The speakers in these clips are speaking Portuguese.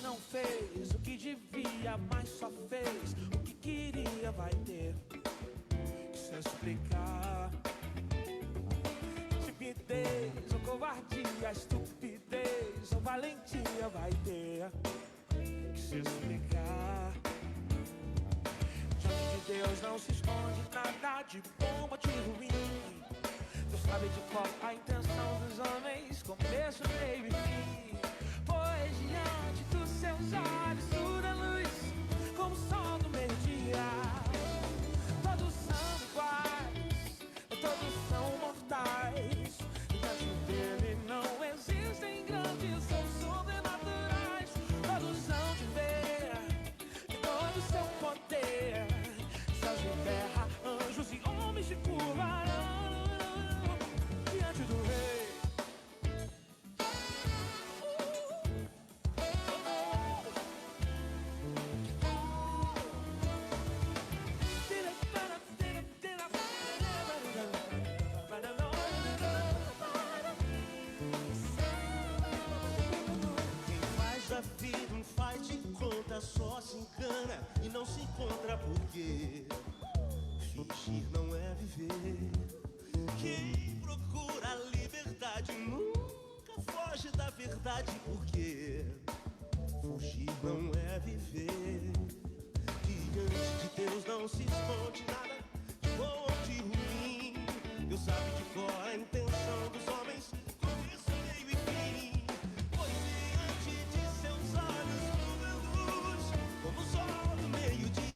Não fez o que devia, mas só fez o que queria, vai ter que se explicar. Timidez ou covardia, estupidez ou valentia, vai ter que se explicar. Diante de Deus não se esconde nada de bom ou de ruim. Deus sabe de qual a intenção dos homens, começo, meio e fim. Pois diante dos seus olhos tudo é luz, como o sol do meio-dia. Todos são iguais, todos são mortais. Diante dele não existem grandes ou sobrenaturais. Todos hão de ver que todo o seu poder. Céus e terra, anjos e homens se curvarão diante do rei. Quem faz a vida um faz de conta, só se engana e não se encontra porque fingir não é viver. Quem procura a liberdade nunca foge da verdade porque fugir não é viver. Diante de Deus não se esconde nada de bom ou de ruim. Deus sabe de qual a intenção dos homens, começo, meio e fim. Pois diante de seus olhos tudo é luz, como o sol do meio-dia.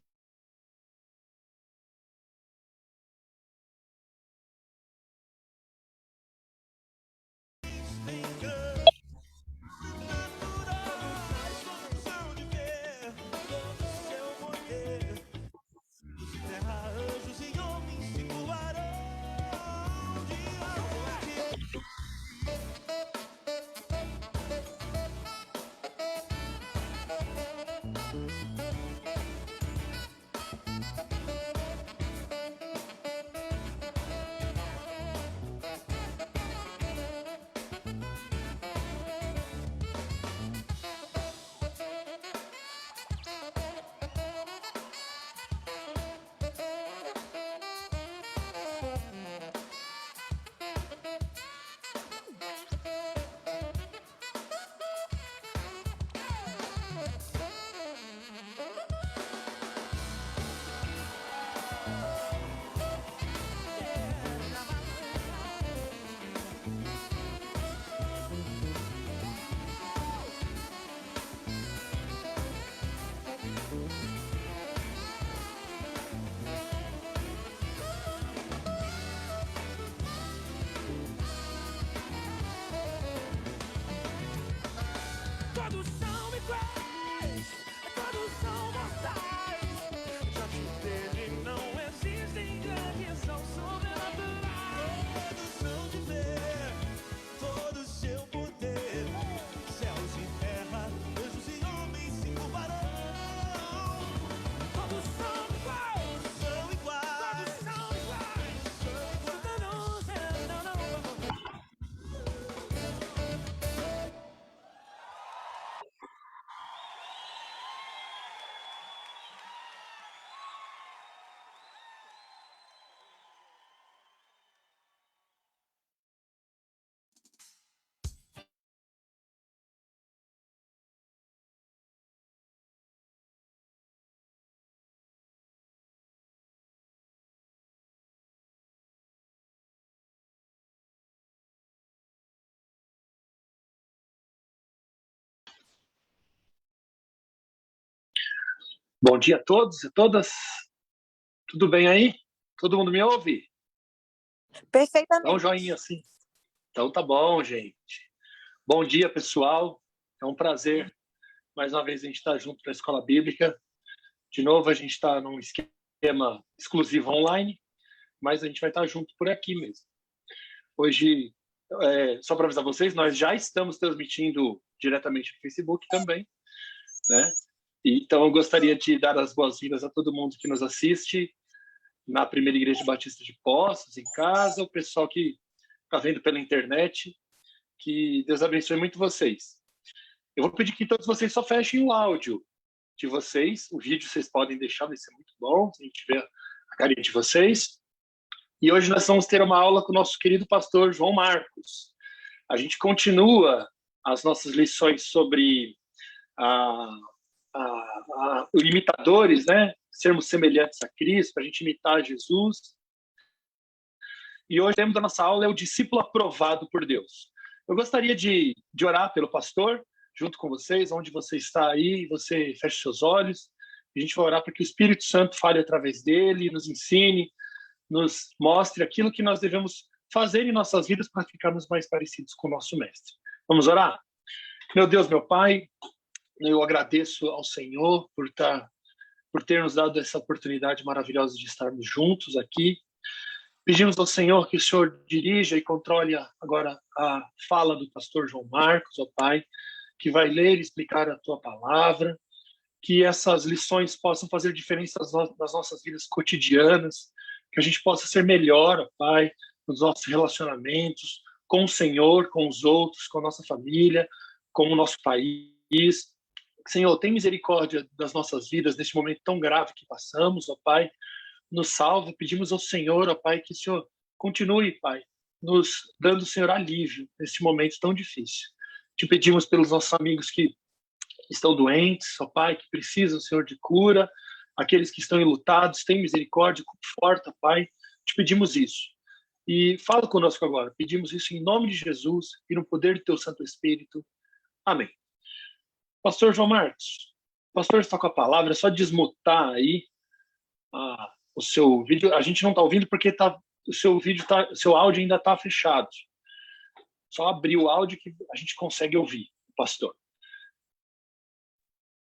Tem grandes naturais, condição de ver todo o seu poder. Terra, anjos e homens se curvarão diante de Todos são iguais, todos são mortais. Diante dele não existem grandes ou sobrenaturais. todos são de ver todo o seu poder. Céus e terra, anjos e homens se curvarão. Todos são iguais, São iguais. todos são iguais. Não, não, não, não. Bom dia a todos e todas. Tudo bem aí? Todo mundo me ouve? Dá um Perfeitamente. joinha assim. Então tá bom, gente. Bom dia, pessoal. É um prazer, mais uma vez, a gente estar junto na Escola Bíblica. De novo, a gente está num esquema exclusivo online, mas a gente vai estar junto por aqui mesmo. Hoje, só para avisar vocês, nós já estamos transmitindo diretamente no Facebook também. né? Então, eu gostaria de dar as boas-vindas a todo mundo que nos assiste na Primeira Igreja Batista de Poços, em casa, o pessoal que está vendo pela internet, que Deus abençoe muito vocês. Eu vou pedir que todos vocês só fechem o áudio de vocês, o vídeo vocês podem deixar, vai ser muito bom, se a gente ver a carinha de vocês. E hoje nós vamos ter uma aula com o nosso querido pastor João Marcos. A gente continua as nossas lições sobre imitadores, né? Sermos semelhantes a Cristo, para a gente imitar Jesus. E hoje o tema da nossa aula é o discípulo aprovado por Deus. Eu gostaria de orar pelo pastor, junto com vocês, onde você está aí, você feche seus olhos. A gente vai orar para que o Espírito Santo fale através dele, nos ensine, nos mostre aquilo que nós devemos fazer em nossas vidas para ficarmos mais parecidos com o nosso Mestre. Vamos orar? Meu Deus, meu Pai, eu agradeço ao Senhor por ter nos dado essa oportunidade maravilhosa de estarmos juntos aqui. Pedimos ao Senhor que o Senhor dirija e controle agora a fala do pastor João Marcos, ó Pai, que vai ler e explicar a Tua palavra, que essas lições possam fazer diferença nas nossas vidas cotidianas, que a gente possa ser melhor, ó Pai, nos nossos relacionamentos com o Senhor, com os outros, com a nossa família, com o nosso país. Senhor, tem misericórdia das nossas vidas neste momento tão grave que passamos, ó Pai. Nos salva, pedimos ao Senhor, ó Pai, que o Senhor continue, Pai, nos dando, Senhor, alívio neste momento tão difícil. Te pedimos pelos nossos amigos que estão doentes, ó Pai, que precisam, Senhor, de cura, aqueles que estão enlutados, tem misericórdia, conforta, Pai. Te pedimos isso. E fala conosco agora. Pedimos isso em nome de Jesus e no poder do Teu Santo Espírito. Amém. Pastor João Marcos, o pastor está com a palavra, é só desmutar aí o seu vídeo. A gente não está ouvindo porque o seu áudio ainda está fechado. Só abrir o áudio que a gente consegue ouvir, pastor.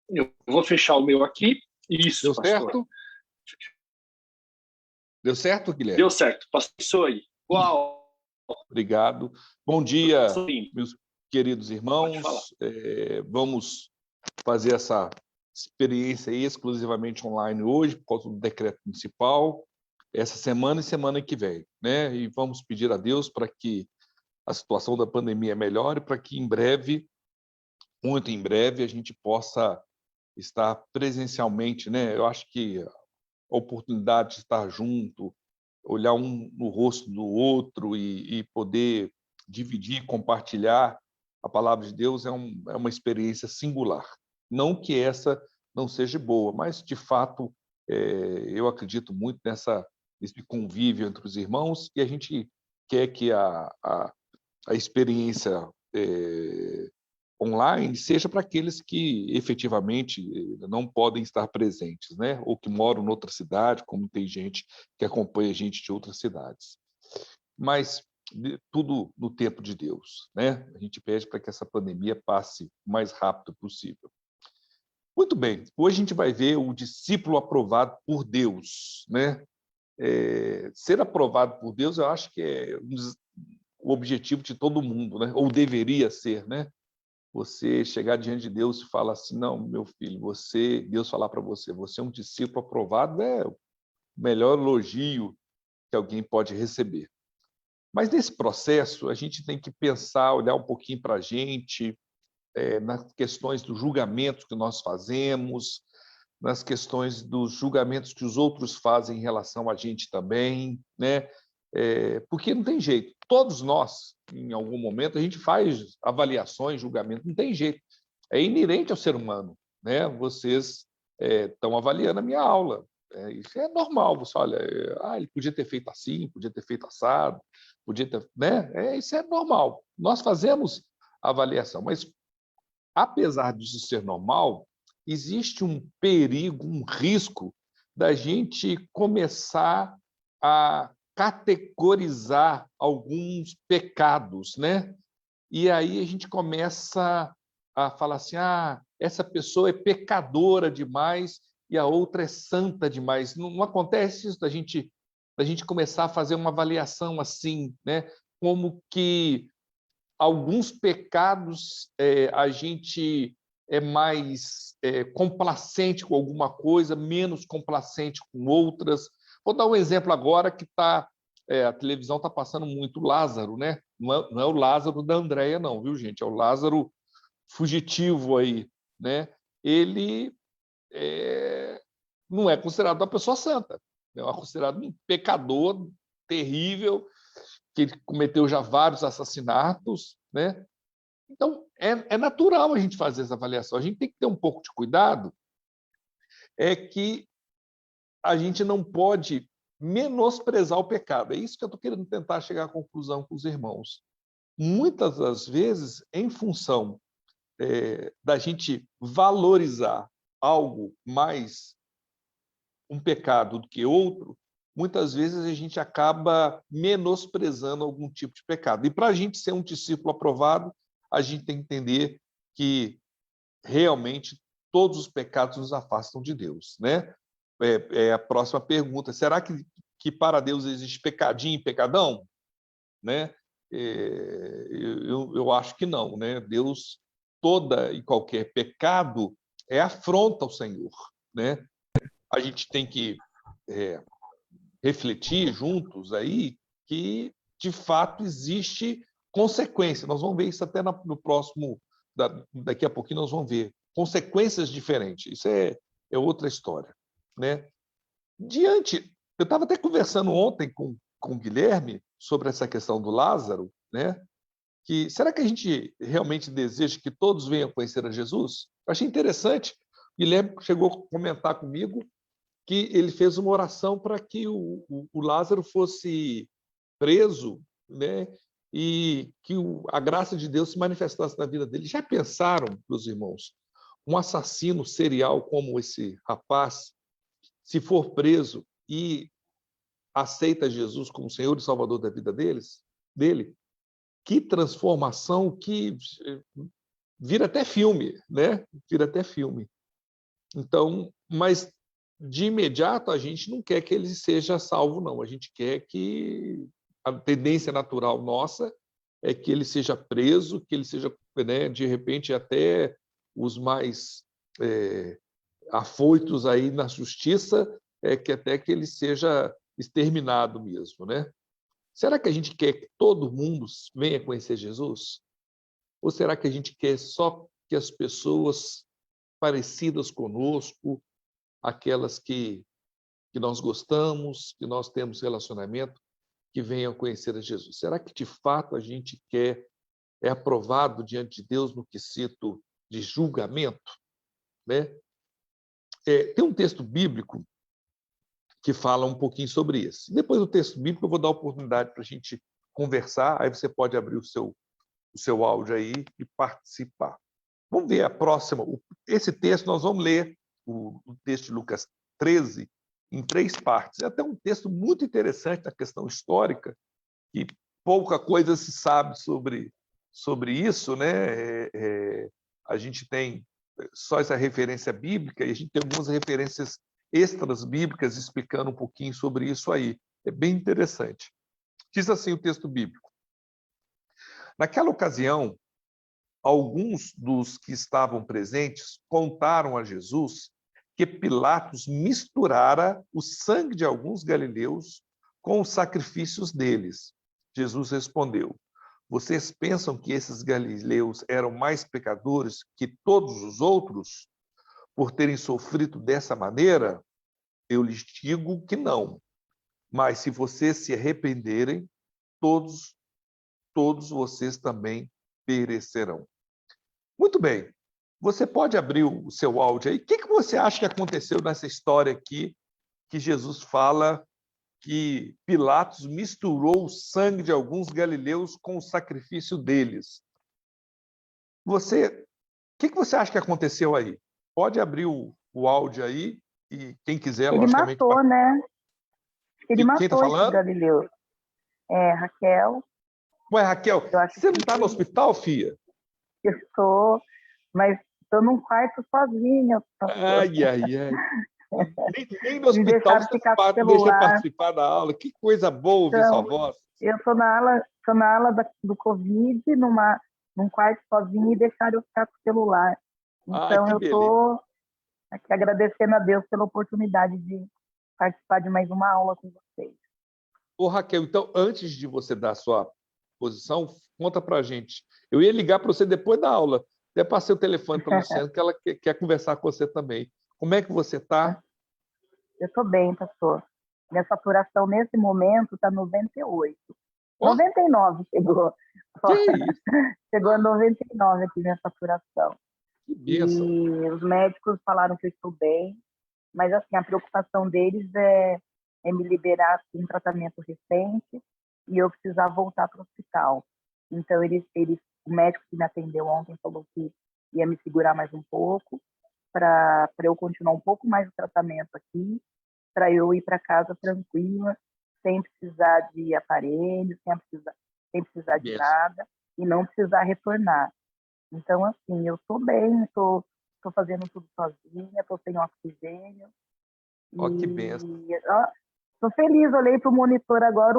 Eu vou fechar o meu aqui. Isso, Deu pastor. certo? Deu certo, Guilherme? Deu certo. Pastor aí. Uau! Obrigado. Bom dia, Sim. meus queridos irmãos. Vamos fazer essa experiência aí exclusivamente online hoje, por causa do decreto municipal, essa semana e semana que vem, né? E vamos pedir a Deus para que a situação da pandemia melhore, para que em breve, muito em breve, a gente possa estar presencialmente, né? Eu acho que a oportunidade de estar junto, olhar um no rosto do outro e poder dividir, compartilhar a palavra de Deus é uma experiência singular. Não que essa não seja boa, mas, de fato, eu acredito muito nesse convívio entre os irmãos e a gente quer que a experiência online seja para aqueles que efetivamente não podem estar presentes, né? Ou que moram em outra cidade, como tem gente que acompanha a gente de outras cidades. Mas tudo no tempo de Deus, né? A gente pede para que essa pandemia passe o mais rápido possível. Muito bem, hoje a gente vai ver o discípulo aprovado por Deus, né? Ser aprovado por Deus, eu acho que é o objetivo de todo mundo, né? Ou deveria ser, né? Você chegar diante de Deus e falar assim, não, meu filho, Deus falar para você, você é um discípulo aprovado, é o melhor elogio que alguém pode receber. Mas nesse processo, a gente tem que pensar, olhar um pouquinho para a gente, nas questões dos julgamentos que nós fazemos, nas questões dos julgamentos que os outros fazem em relação a gente também, né? Porque não tem jeito. Todos nós, em algum momento, a gente faz avaliações, julgamentos, não tem jeito. É inerente ao ser humano, né? Vocês estão avaliando a minha aula. Isso é normal. Você olha, ele podia ter feito assim, podia ter feito assado, podia ter, né? Isso é normal. Nós fazemos avaliação, mas apesar disso ser normal, existe um perigo, um risco da gente começar a categorizar alguns pecados, né? E aí a gente começa a falar assim, essa pessoa é pecadora demais e a outra é santa demais. Não acontece isso da gente começar a fazer uma avaliação assim, né? Como que alguns pecados a gente é mais complacente com alguma coisa, menos complacente com outras. Vou dar um exemplo agora que a televisão está passando muito Lázaro, né? Não é o Lázaro da Andréia, não, viu, gente? É o Lázaro fugitivo aí, né? Ele não é considerado uma pessoa santa, é considerado um pecador terrível, que ele cometeu já vários assassinatos, né? Então, é natural a gente fazer essa avaliação. A gente tem que ter um pouco de cuidado, que a gente não pode menosprezar o pecado. É isso que eu estou querendo tentar chegar à conclusão com os irmãos. Muitas das vezes, em função da gente valorizar algo mais um pecado do que outro, muitas vezes a gente acaba menosprezando algum tipo de pecado. E para a gente ser um discípulo aprovado, a gente tem que entender que realmente todos os pecados nos afastam de Deus, né? A próxima pergunta: será que para Deus existe pecadinho e pecadão, né? Eu acho que não, né? Deus, toda e qualquer pecado é afronta ao Senhor, né? A gente tem que refletir juntos aí que, de fato, existe consequência. Nós vamos ver isso até no próximo, daqui a pouquinho nós vamos ver consequências diferentes. Isso é outra história, né? Eu estava até conversando ontem com o Guilherme sobre essa questão do Lázaro, né? Será que a gente realmente deseja que todos venham conhecer a Jesus? Eu achei interessante. O Guilherme chegou a comentar comigo que ele fez uma oração para que o Lázaro fosse preso, né? E que a graça de Deus se manifestasse na vida dele. Já pensaram, meus irmãos, um assassino serial como esse rapaz, se for preso e aceita Jesus como Senhor e Salvador da vida dele? Que transformação, que vira até filme, né? Vira até filme. Então, mas de imediato a gente não quer que ele seja salvo, não. A gente quer que a tendência natural nossa é que ele seja preso, que ele seja, né, de repente, até os mais afoitos aí na justiça, que até que ele seja exterminado mesmo, né? Será que a gente quer que todo mundo venha conhecer Jesus? Ou será que a gente quer só que as pessoas parecidas conosco, aquelas que nós gostamos, que nós temos relacionamento, que venham conhecer a Jesus? Será que, de fato, a gente é aprovado diante de Deus no quesito de julgamento, né? Tem um texto bíblico que fala um pouquinho sobre isso. Depois do texto bíblico, eu vou dar a oportunidade para a gente conversar, aí você pode abrir o seu áudio aí e participar. Vamos ver a próxima. Esse texto, nós vamos ler o texto de Lucas 13 em 3 partes. É até um texto muito interessante na questão histórica, e pouca coisa se sabe sobre isso, né? A gente tem só essa referência bíblica, e a gente tem algumas referências extras bíblicas explicando um pouquinho sobre isso aí. É bem interessante. Diz assim o texto bíblico: naquela ocasião, alguns dos que estavam presentes contaram a Jesus que Pilatos misturara o sangue de alguns galileus com os sacrifícios deles. Jesus respondeu: vocês pensam que esses galileus eram mais pecadores que todos os outros por terem sofrido dessa maneira? Eu lhes digo que não. Mas se vocês se arrependerem, todos vocês também perecerão. Muito bem. Você pode abrir o seu áudio aí. O que você acha que aconteceu nessa história aqui, que Jesus fala que Pilatos misturou o sangue de alguns galileus com o sacrifício deles? O que você acha que aconteceu aí? Pode abrir o áudio aí, e quem quiser, Ele logicamente... matou, né? Ele Quem está matou esses falando? galileus. Raquel. Ué, Raquel, Eu acho você não que está no hospital, filha? eu estou, mas estou num quarto sozinha. Ai, ai, ai. Nem no Me hospital deixaram você ficar com o deixa celular. participar da aula. Que coisa boa ouvir sua Então, voz. eu estou na ala do Covid, num quarto sozinha, e deixaram eu ficar com o celular. Então, que eu beleza. estou aqui agradecendo a Deus pela oportunidade de participar de mais uma aula com vocês. Ô, Raquel, então, antes de você dar a sua posição, conta para a gente. Eu ia ligar para você depois da aula. Até passei o telefone para a Luciana, que ela quer conversar com você também. Como é que você está? Eu estou bem, pastor. Minha saturação nesse momento está 98. Ó, 99 chegou. que isso? Chegou a 99 aqui minha saturação. Que bênção. E os médicos falaram que eu estou bem, mas assim, a preocupação deles é me liberar assim, um tratamento recente e eu precisar voltar para o hospital. Então, o médico que me atendeu ontem falou que ia me segurar mais um pouco para eu continuar um pouco mais o tratamento aqui, para eu ir para casa tranquila, sem precisar de aparelho, sem precisar de Bênção. nada e não precisar retornar. Então, assim, eu estou bem, estou fazendo tudo sozinha, estou sem oxigênio. Ó, que bênção. Estou feliz, olhei para o monitor agora,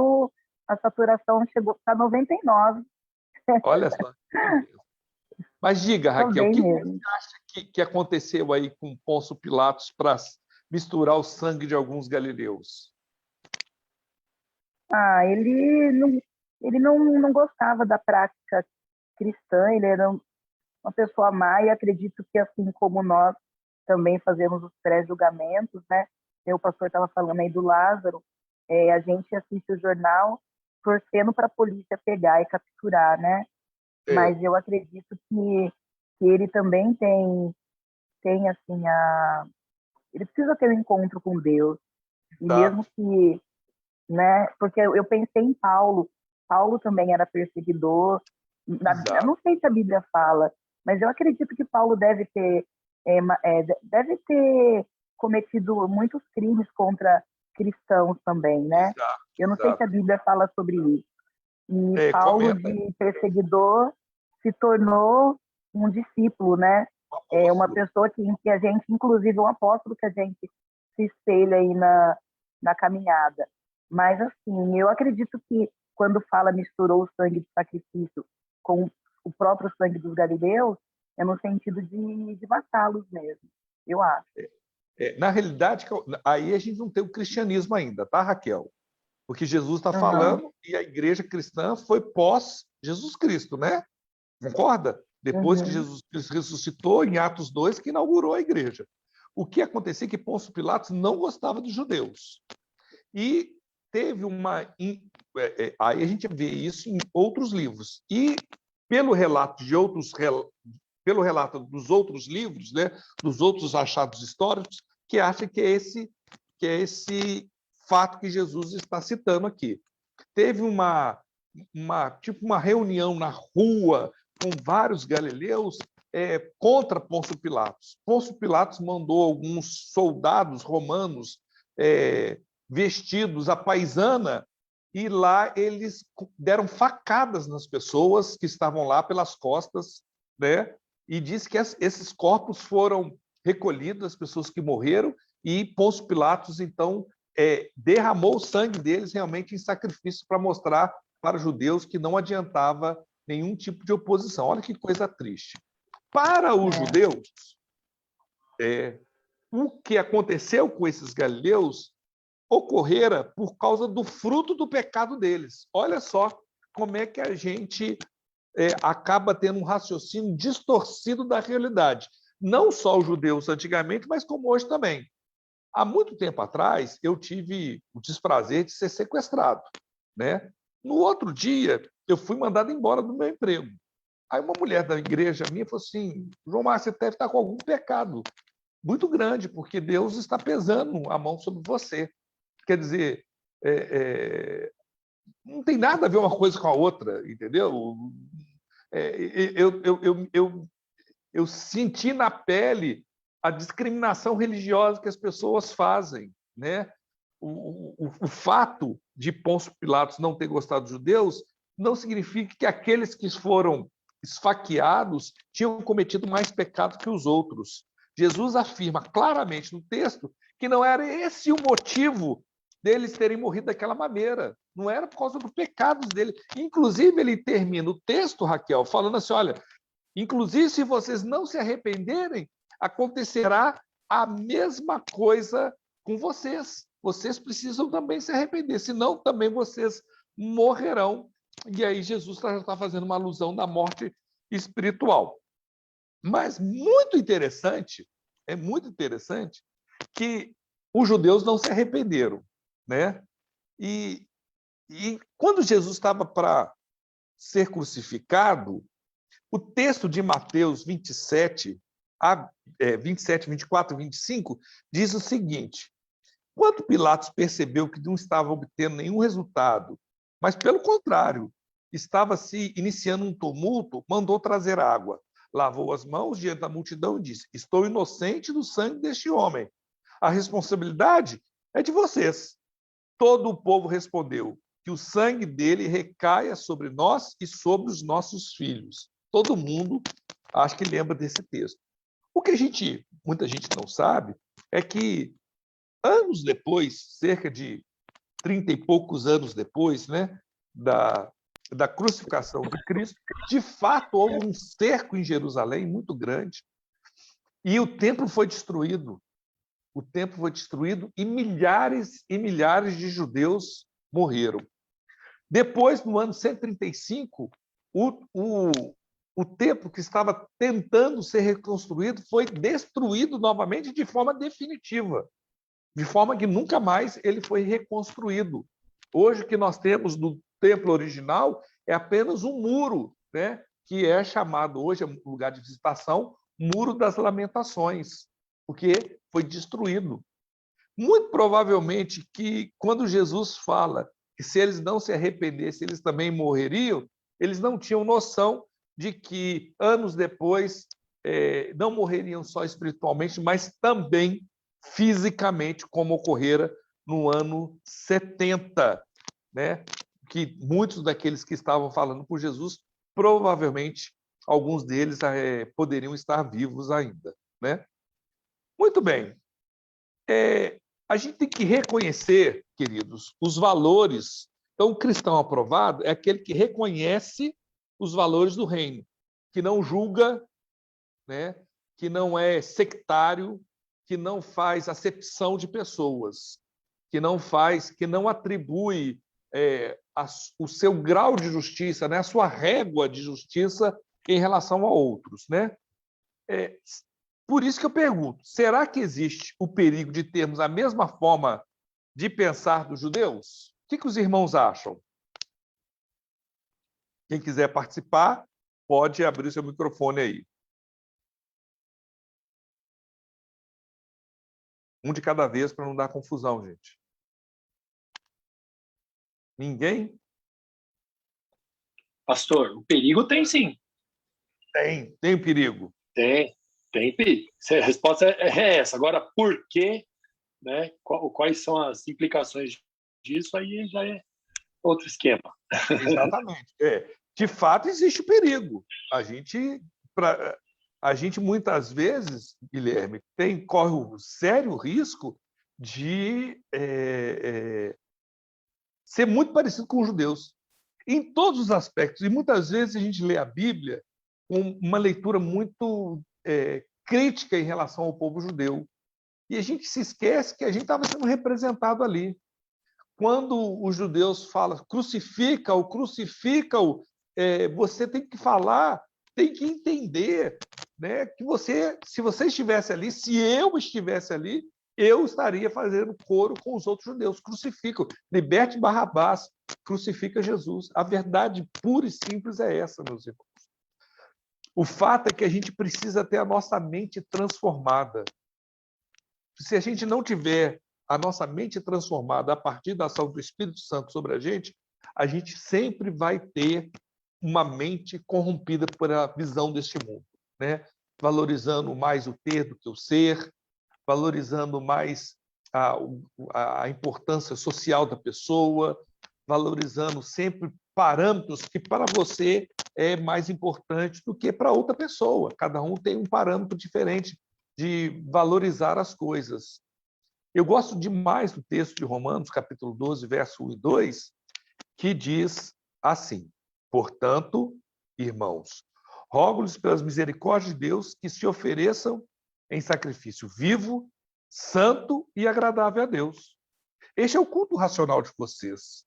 a saturação chegou para 99. Olha só. Que bênção. Mas diga, Estou Raquel, o bem que mesmo. você acha que aconteceu aí com Pôncio Pilatos para misturar o sangue de alguns galileus? Ele não gostava da prática cristã, ele era uma pessoa má e acredito que, assim como nós também fazemos os pré-julgamentos, né? O pastor estava falando aí do Lázaro, a gente assiste o jornal torcendo para a polícia pegar e capturar, né? Mas eu acredito que ele também tem assim, ele precisa ter um encontro com Deus. E mesmo Exato. que, né? Porque eu pensei em Paulo. Paulo também era perseguidor. Eu não sei se a Bíblia fala, mas eu acredito que Paulo deve ter cometido muitos crimes contra cristãos também, né? Eu não sei se a Bíblia fala sobre isso. E Paulo, Comenta. de perseguidor, se tornou um discípulo, né? Uma pessoa que a gente, inclusive um apóstolo que a gente se espelha aí na caminhada. Mas, assim, eu acredito que quando fala misturou o sangue de sacrifício com o próprio sangue dos galileus, é no sentido de matá-los mesmo, eu acho. Na realidade, aí a gente não tem o cristianismo ainda, tá, Raquel? Porque Jesus está falando e a igreja cristã foi pós Jesus Cristo, né? Concorda? Depois que Jesus Cristo ressuscitou, em Atos 2, que inaugurou a igreja. O que acontecia é que Pôncio Pilatos não gostava dos judeus. E teve aí a gente vê isso em outros livros. E pelo relato dos outros livros, né, dos outros achados históricos, que acha que é esse fato que Jesus está citando aqui. Teve uma reunião na rua com vários galileus contra Pôncio Pilatos. Pôncio Pilatos mandou alguns soldados romanos vestidos à paisana e lá eles deram facadas nas pessoas que estavam lá pelas costas, né? E diz que esses corpos foram recolhidos, as pessoas que morreram, e Pôncio Pilatos, então, derramou o sangue deles realmente em sacrifício para mostrar para os judeus que não adiantava nenhum tipo de oposição. Olha que coisa triste. Para os judeus, o que aconteceu com esses galileus ocorrera por causa do fruto do pecado deles. Olha só como é que a gente acaba tendo um raciocínio distorcido da realidade. Não só os judeus antigamente, mas como hoje também. Há muito tempo atrás, eu tive o desprazer de ser sequestrado, né? No outro dia, eu fui mandado embora do meu emprego. Aí uma mulher da igreja minha falou assim: João Márcio, você deve estar com algum pecado muito grande, porque Deus está pesando a mão sobre você. Quer dizer, não tem nada a ver uma coisa com a outra, entendeu? Eu senti na pele a discriminação religiosa que as pessoas fazem, né? O fato de Pôncio Pilatos não ter gostado dos judeus não significa que aqueles que foram esfaqueados tinham cometido mais pecado que os outros. Jesus afirma claramente no texto que não era esse o motivo deles terem morrido daquela maneira. Não era por causa dos pecados dele. Inclusive, ele termina o texto, Raquel, falando assim, olha, Inclusive, se vocês não se arrependerem, acontecerá a mesma coisa com vocês. Vocês precisam também se arrepender, senão também vocês morrerão. E aí Jesus já está fazendo uma alusão da morte espiritual. Mas é muito interessante que os judeus não se arrependeram, né? E quando Jesus estava para ser crucificado, o texto de Mateus 27, 24 e 25, diz o seguinte: quando Pilatos percebeu que não estava obtendo nenhum resultado, mas, pelo contrário, estava se iniciando um tumulto, mandou trazer água, lavou as mãos diante da multidão e disse: estou inocente do sangue deste homem. A responsabilidade é de vocês. Todo o povo respondeu: que o sangue dele recaia sobre nós e sobre os nossos filhos. Todo mundo acho que lembra desse texto. O que muita gente não sabe é que anos depois, cerca de 30 e poucos anos depois, né, da crucificação de Cristo, de fato houve um cerco em Jerusalém muito grande e o templo foi destruído. O templo foi destruído e milhares de judeus morreram. Depois, no ano 135, o templo que estava tentando ser reconstruído foi destruído novamente de forma definitiva, de forma que nunca mais ele foi reconstruído. Hoje, o que nós temos no templo original é apenas um muro, né, que é chamado hoje, é um lugar de visitação, Muro das Lamentações, porque foi destruído. Muito provavelmente que, quando Jesus fala que se eles não se arrependessem, eles também morreriam, eles não tinham noção de que, anos depois, não morreriam só espiritualmente, mas também fisicamente, como ocorrera no ano 70, né? Que muitos daqueles que estavam falando por Jesus, provavelmente, alguns deles poderiam estar vivos ainda, né? Muito bem. A gente tem que reconhecer, queridos, os valores. Então, o cristão aprovado é aquele que reconhece os valores do reino, que não julga, né? Que não é sectário, que não faz acepção de pessoas, que não atribui o seu grau de justiça, né? A sua régua de justiça em relação a outros, né? Por isso que eu pergunto, será que existe o perigo de termos a mesma forma de pensar dos judeus? O que os irmãos acham? Quem quiser participar, pode abrir seu microfone aí. Um de cada vez para não dar confusão, gente. Ninguém? Pastor, o perigo tem sim. Tem perigo. Tem perigo. A resposta é essa. Agora, por quê? Né? Quais são as implicações disso? Aí já é outro esquema. Exatamente. De fato, existe perigo. A gente muitas vezes, Guilherme, corre o sério risco de ser muito parecido com os judeus, em todos os aspectos. E muitas vezes a gente lê a Bíblia com uma leitura muito crítica em relação ao povo judeu. E a gente se esquece que a gente estava sendo representado ali. Quando os judeus falam crucifica-o, você tem que falar, tem que entender, né, que se você estivesse ali, se eu estivesse ali, eu estaria fazendo coro com os outros judeus. Crucificam, liberte Barrabás, crucifica Jesus. A verdade pura e simples é essa, meus irmãos. O fato é que a gente precisa ter a nossa mente transformada. Se a gente não tiver a nossa mente transformada a partir da ação do Espírito Santo sobre a gente sempre vai ter uma mente corrompida por a visão deste mundo, né? Valorizando mais o ter do que o ser, valorizando mais a importância social da pessoa, valorizando sempre parâmetros que para você é mais importante do que para outra pessoa. Cada um tem um parâmetro diferente de valorizar as coisas. Eu gosto demais do texto de Romanos, capítulo 12, verso 1 e 2, que diz assim: portanto, irmãos, rogo-lhes pelas misericórdias de Deus que se ofereçam em sacrifício vivo, santo e agradável a Deus. Este é o culto racional de vocês.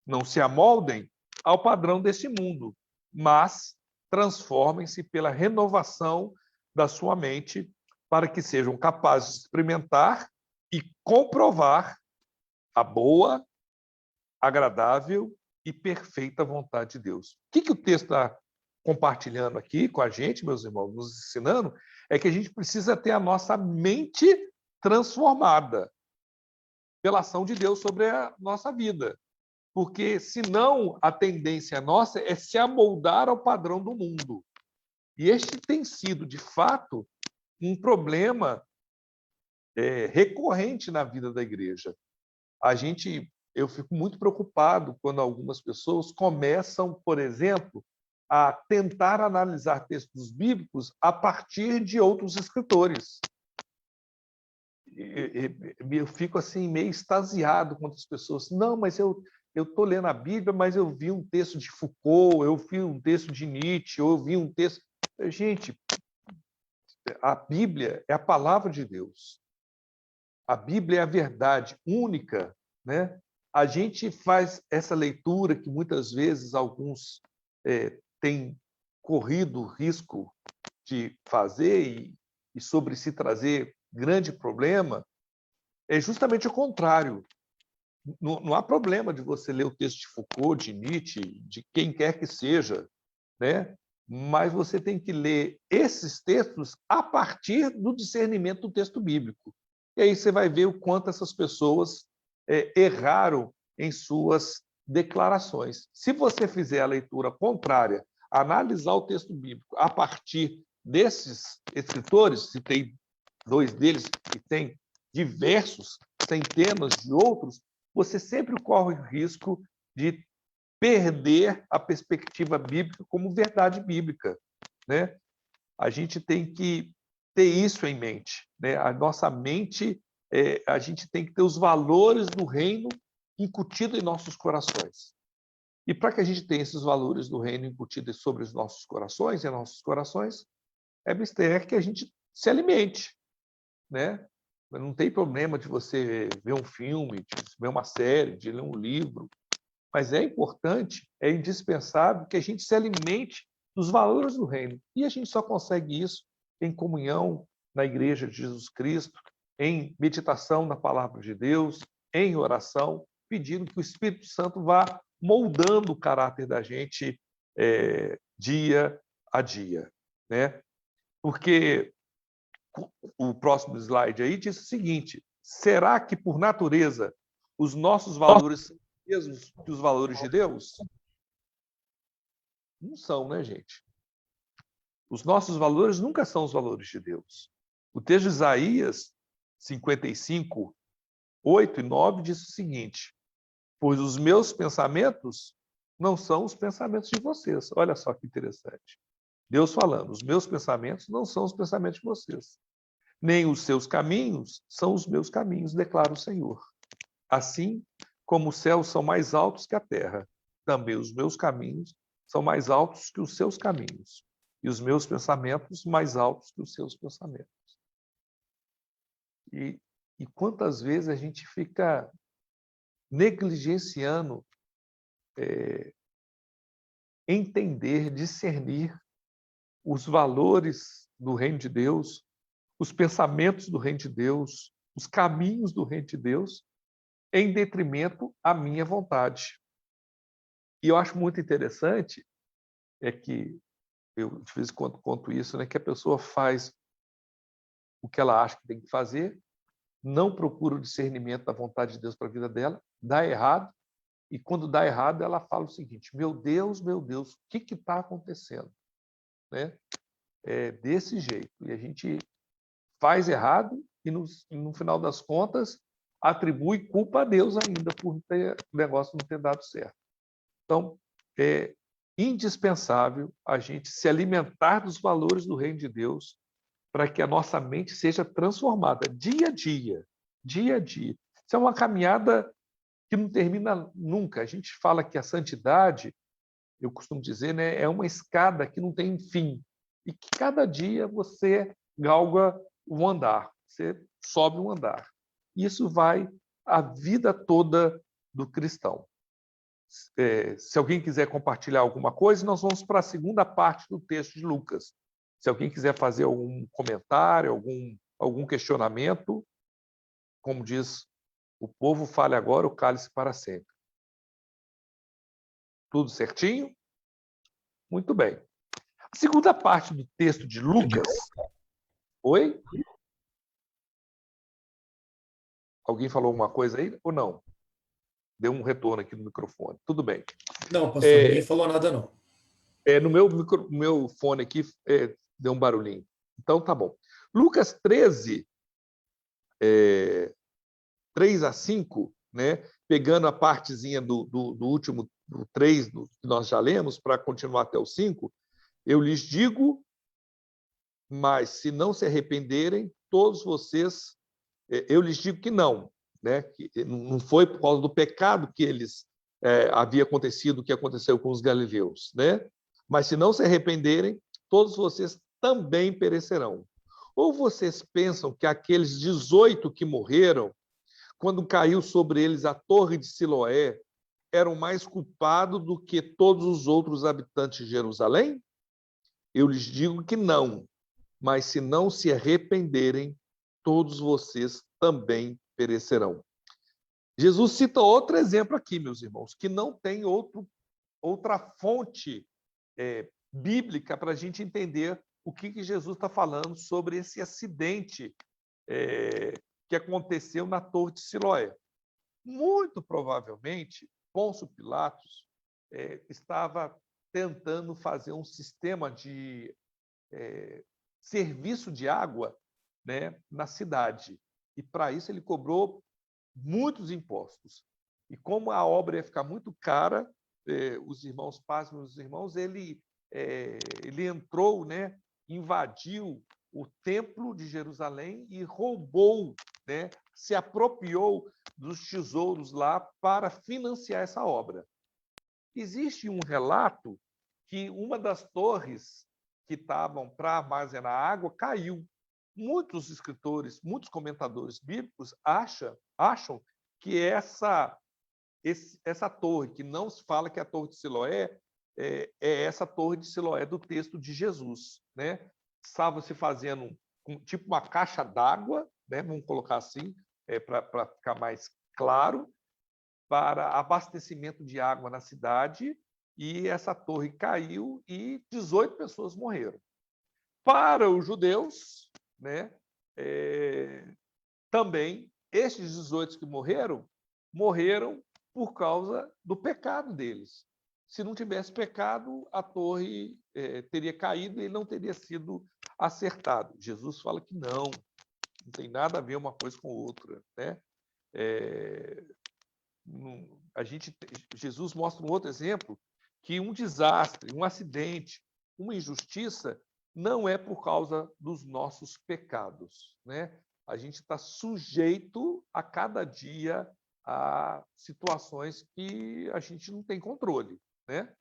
Não se amoldem ao padrão deste mundo, mas transformem-se pela renovação da sua mente para que sejam capazes de experimentar e comprovar a boa, agradável e perfeita vontade de Deus. O que o texto está compartilhando aqui com a gente, meus irmãos, nos ensinando, é que a gente precisa ter a nossa mente transformada pela ação de Deus sobre a nossa vida. Porque, senão, a tendência nossa é se amoldar ao padrão do mundo. E este tem sido, de fato, um problema recorrente na vida da igreja. Eu fico muito preocupado quando algumas pessoas começam, por exemplo, a tentar analisar textos bíblicos a partir de outros escritores. Eu fico assim meio extasiado quando as pessoas... Não, mas eu estou lendo a Bíblia, mas eu vi um texto de Foucault, eu vi um texto de Nietzsche, ou eu vi um texto... Gente, a Bíblia é a palavra de Deus. A Bíblia é a verdade única, né? A gente faz essa leitura que muitas vezes alguns têm corrido o risco de fazer e sobre si trazer grande problema, é justamente o contrário. Não há problema de você ler o texto de Foucault, de Nietzsche, de quem quer que seja, né? Mas você tem que ler esses textos a partir do discernimento do texto bíblico. E aí você vai ver o quanto essas pessoas erraram em suas declarações. Se você fizer a leitura contrária, analisar o texto bíblico a partir desses escritores, se tem 2 deles e tem diversos, centenas de outros, você sempre corre o risco de perder a perspectiva bíblica como verdade bíblica, né? A gente tem que ter isso em mente, né? A nossa mente, a gente tem que ter os valores do reino incutidos em nossos corações. E para que a gente tenha esses valores do reino incutidos sobre os nossos corações, em nossos corações, é mister que a gente se alimente, né? Não tem problema de você ver um filme, de ver uma série, de ler um livro, mas é importante, é indispensável que a gente se alimente dos valores do reino. E a gente só consegue isso em comunhão na Igreja de Jesus Cristo, em meditação na Palavra de Deus, em oração, pedindo que o Espírito Santo vá moldando o caráter da gente dia a dia, né? Porque o próximo slide aí diz o seguinte: será que, por natureza, os nossos valores são os mesmos que os valores de Deus? Não são, né, gente? Os nossos valores nunca são os valores de Deus. O texto de Isaías 55, 8 e 9 diz o seguinte: pois os meus pensamentos não são os pensamentos de vocês. Olha só que interessante. Deus falando, os meus pensamentos não são os pensamentos de vocês. Nem os seus caminhos são os meus caminhos, declara o Senhor. Assim como os céus são mais altos que a terra, também os meus caminhos são mais altos que os seus caminhos, e os meus pensamentos mais altos que os seus pensamentos. E quantas vezes a gente fica negligenciando entender, discernir os valores do reino de Deus, os pensamentos do reino de Deus, os caminhos do reino de Deus, em detrimento à minha vontade. E eu acho muito interessante que, eu de vez em quando conto isso, né, que a pessoa faz o que ela acha que tem que fazer, não procura o discernimento da vontade de Deus para a vida dela, dá errado, e quando dá errado, ela fala o seguinte: meu Deus, o que está acontecendo? Né? É desse jeito. E a gente faz errado e, no final das contas, atribui culpa a Deus ainda por o negócio não ter dado certo. Então, é indispensável a gente se alimentar dos valores do reino de Deus para que a nossa mente seja transformada dia a dia, dia a dia. Isso é uma caminhada que não termina nunca. A gente fala que a santidade eu costumo dizer, né, é uma escada que não tem fim e que cada dia você galga um andar, você sobe um andar. Isso vai a vida toda do cristão. Se alguém quiser compartilhar alguma coisa, nós vamos para a segunda parte do texto de Lucas. Se alguém quiser fazer algum comentário, algum questionamento, como diz o povo, fale agora, o cálice para sempre. Tudo certinho? Muito bem. A segunda parte do texto de Lucas. Oi? Alguém falou alguma coisa aí ou não? Deu um retorno aqui no microfone. Tudo bem. Não, pastor, ninguém falou nada, não. No meu fone aqui deu um barulhinho. Então, tá bom. Lucas 13, 3 a 5, né? Pegando a partezinha do último, do 3, que nós já lemos, para continuar até o 5, eu lhes digo, mas se não se arrependerem, todos vocês, eu lhes digo que não, né? Que não foi por causa do pecado que eles havia acontecido o que aconteceu com os galileus, né? Mas se não se arrependerem, todos vocês também perecerão. Ou vocês pensam que aqueles 18 que morreram, quando caiu sobre eles a torre de Siloé, eram mais culpados do que todos os outros habitantes de Jerusalém? Eu lhes digo que não, mas se não se arrependerem, todos vocês também perecerão. Jesus cita outro exemplo aqui, meus irmãos, que não tem outra fonte bíblica para a gente entender o que Jesus está falando sobre esse acidente que aconteceu na Torre de Siloé. Muito provavelmente, Pôncio Pilatos estava tentando fazer um sistema de serviço de água, né, na cidade. E, para isso, ele cobrou muitos impostos. E como a obra ia ficar muito cara, os irmãos pasmem, os irmãos, ele entrou, né, invadiu o templo de Jerusalém e roubou, né, se apropriou dos tesouros lá para financiar essa obra. Existe um relato que uma das torres que estavam para armazenar água caiu. Muitos escritores, muitos comentadores bíblicos acham que essa torre, que não se fala que é a Torre de Siloé, é essa Torre de Siloé do texto de Jesus, né? Estava se fazendo tipo uma caixa d'água, né? Vamos colocar assim, para ficar mais claro, para abastecimento de água na cidade, e essa torre caiu e 18 pessoas morreram. Para os judeus, né, também, estes 18 que morreram por causa do pecado deles. Se não tivesse pecado, a torre teria caído e não teria sido acertado. Jesus fala que não tem nada a ver uma coisa com outra, né? Jesus mostra um outro exemplo, que um desastre, um acidente, uma injustiça não é por causa dos nossos pecados, né? A gente está sujeito a cada dia a situações que a gente não tem controle, né?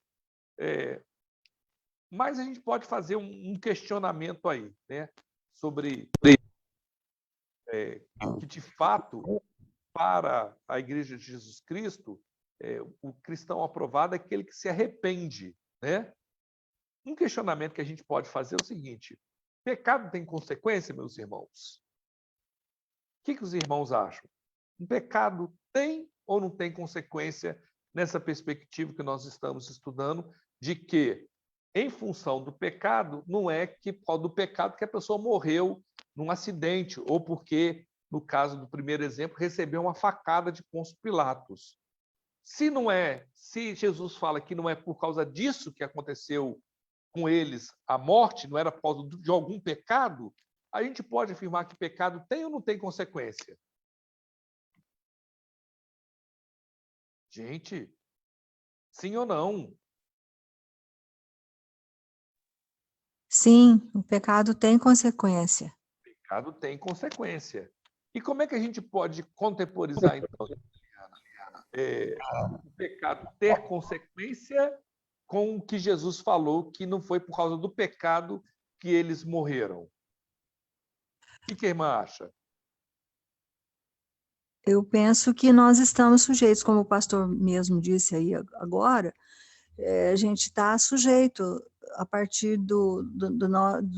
Mas a gente pode fazer um questionamento aí, né? Sobre que, de fato, para a Igreja de Jesus Cristo, o cristão aprovado é aquele que se arrepende, né? Um questionamento que a gente pode fazer é o seguinte: pecado tem consequência, meus irmãos? O que os irmãos acham? Um pecado tem ou não tem consequência nessa perspectiva que nós estamos estudando, de que, em função do pecado, não é que por causa do pecado que a pessoa morreu num acidente, ou porque, no caso do primeiro exemplo, recebeu uma facada de Pôncio Pilatos. Se Jesus fala que não é por causa disso que aconteceu com eles a morte, não era por causa de algum pecado, a gente pode afirmar que pecado tem ou não tem consequência? Gente, sim ou não? Sim, o pecado tem consequência. O pecado tem consequência. E como é que a gente pode contemporizar, então, o pecado ter consequência com o que Jesus falou, que não foi por causa do pecado que eles morreram. O que a irmã acha? Eu penso que nós estamos sujeitos, como o pastor mesmo disse aí agora, a gente está sujeito a partir do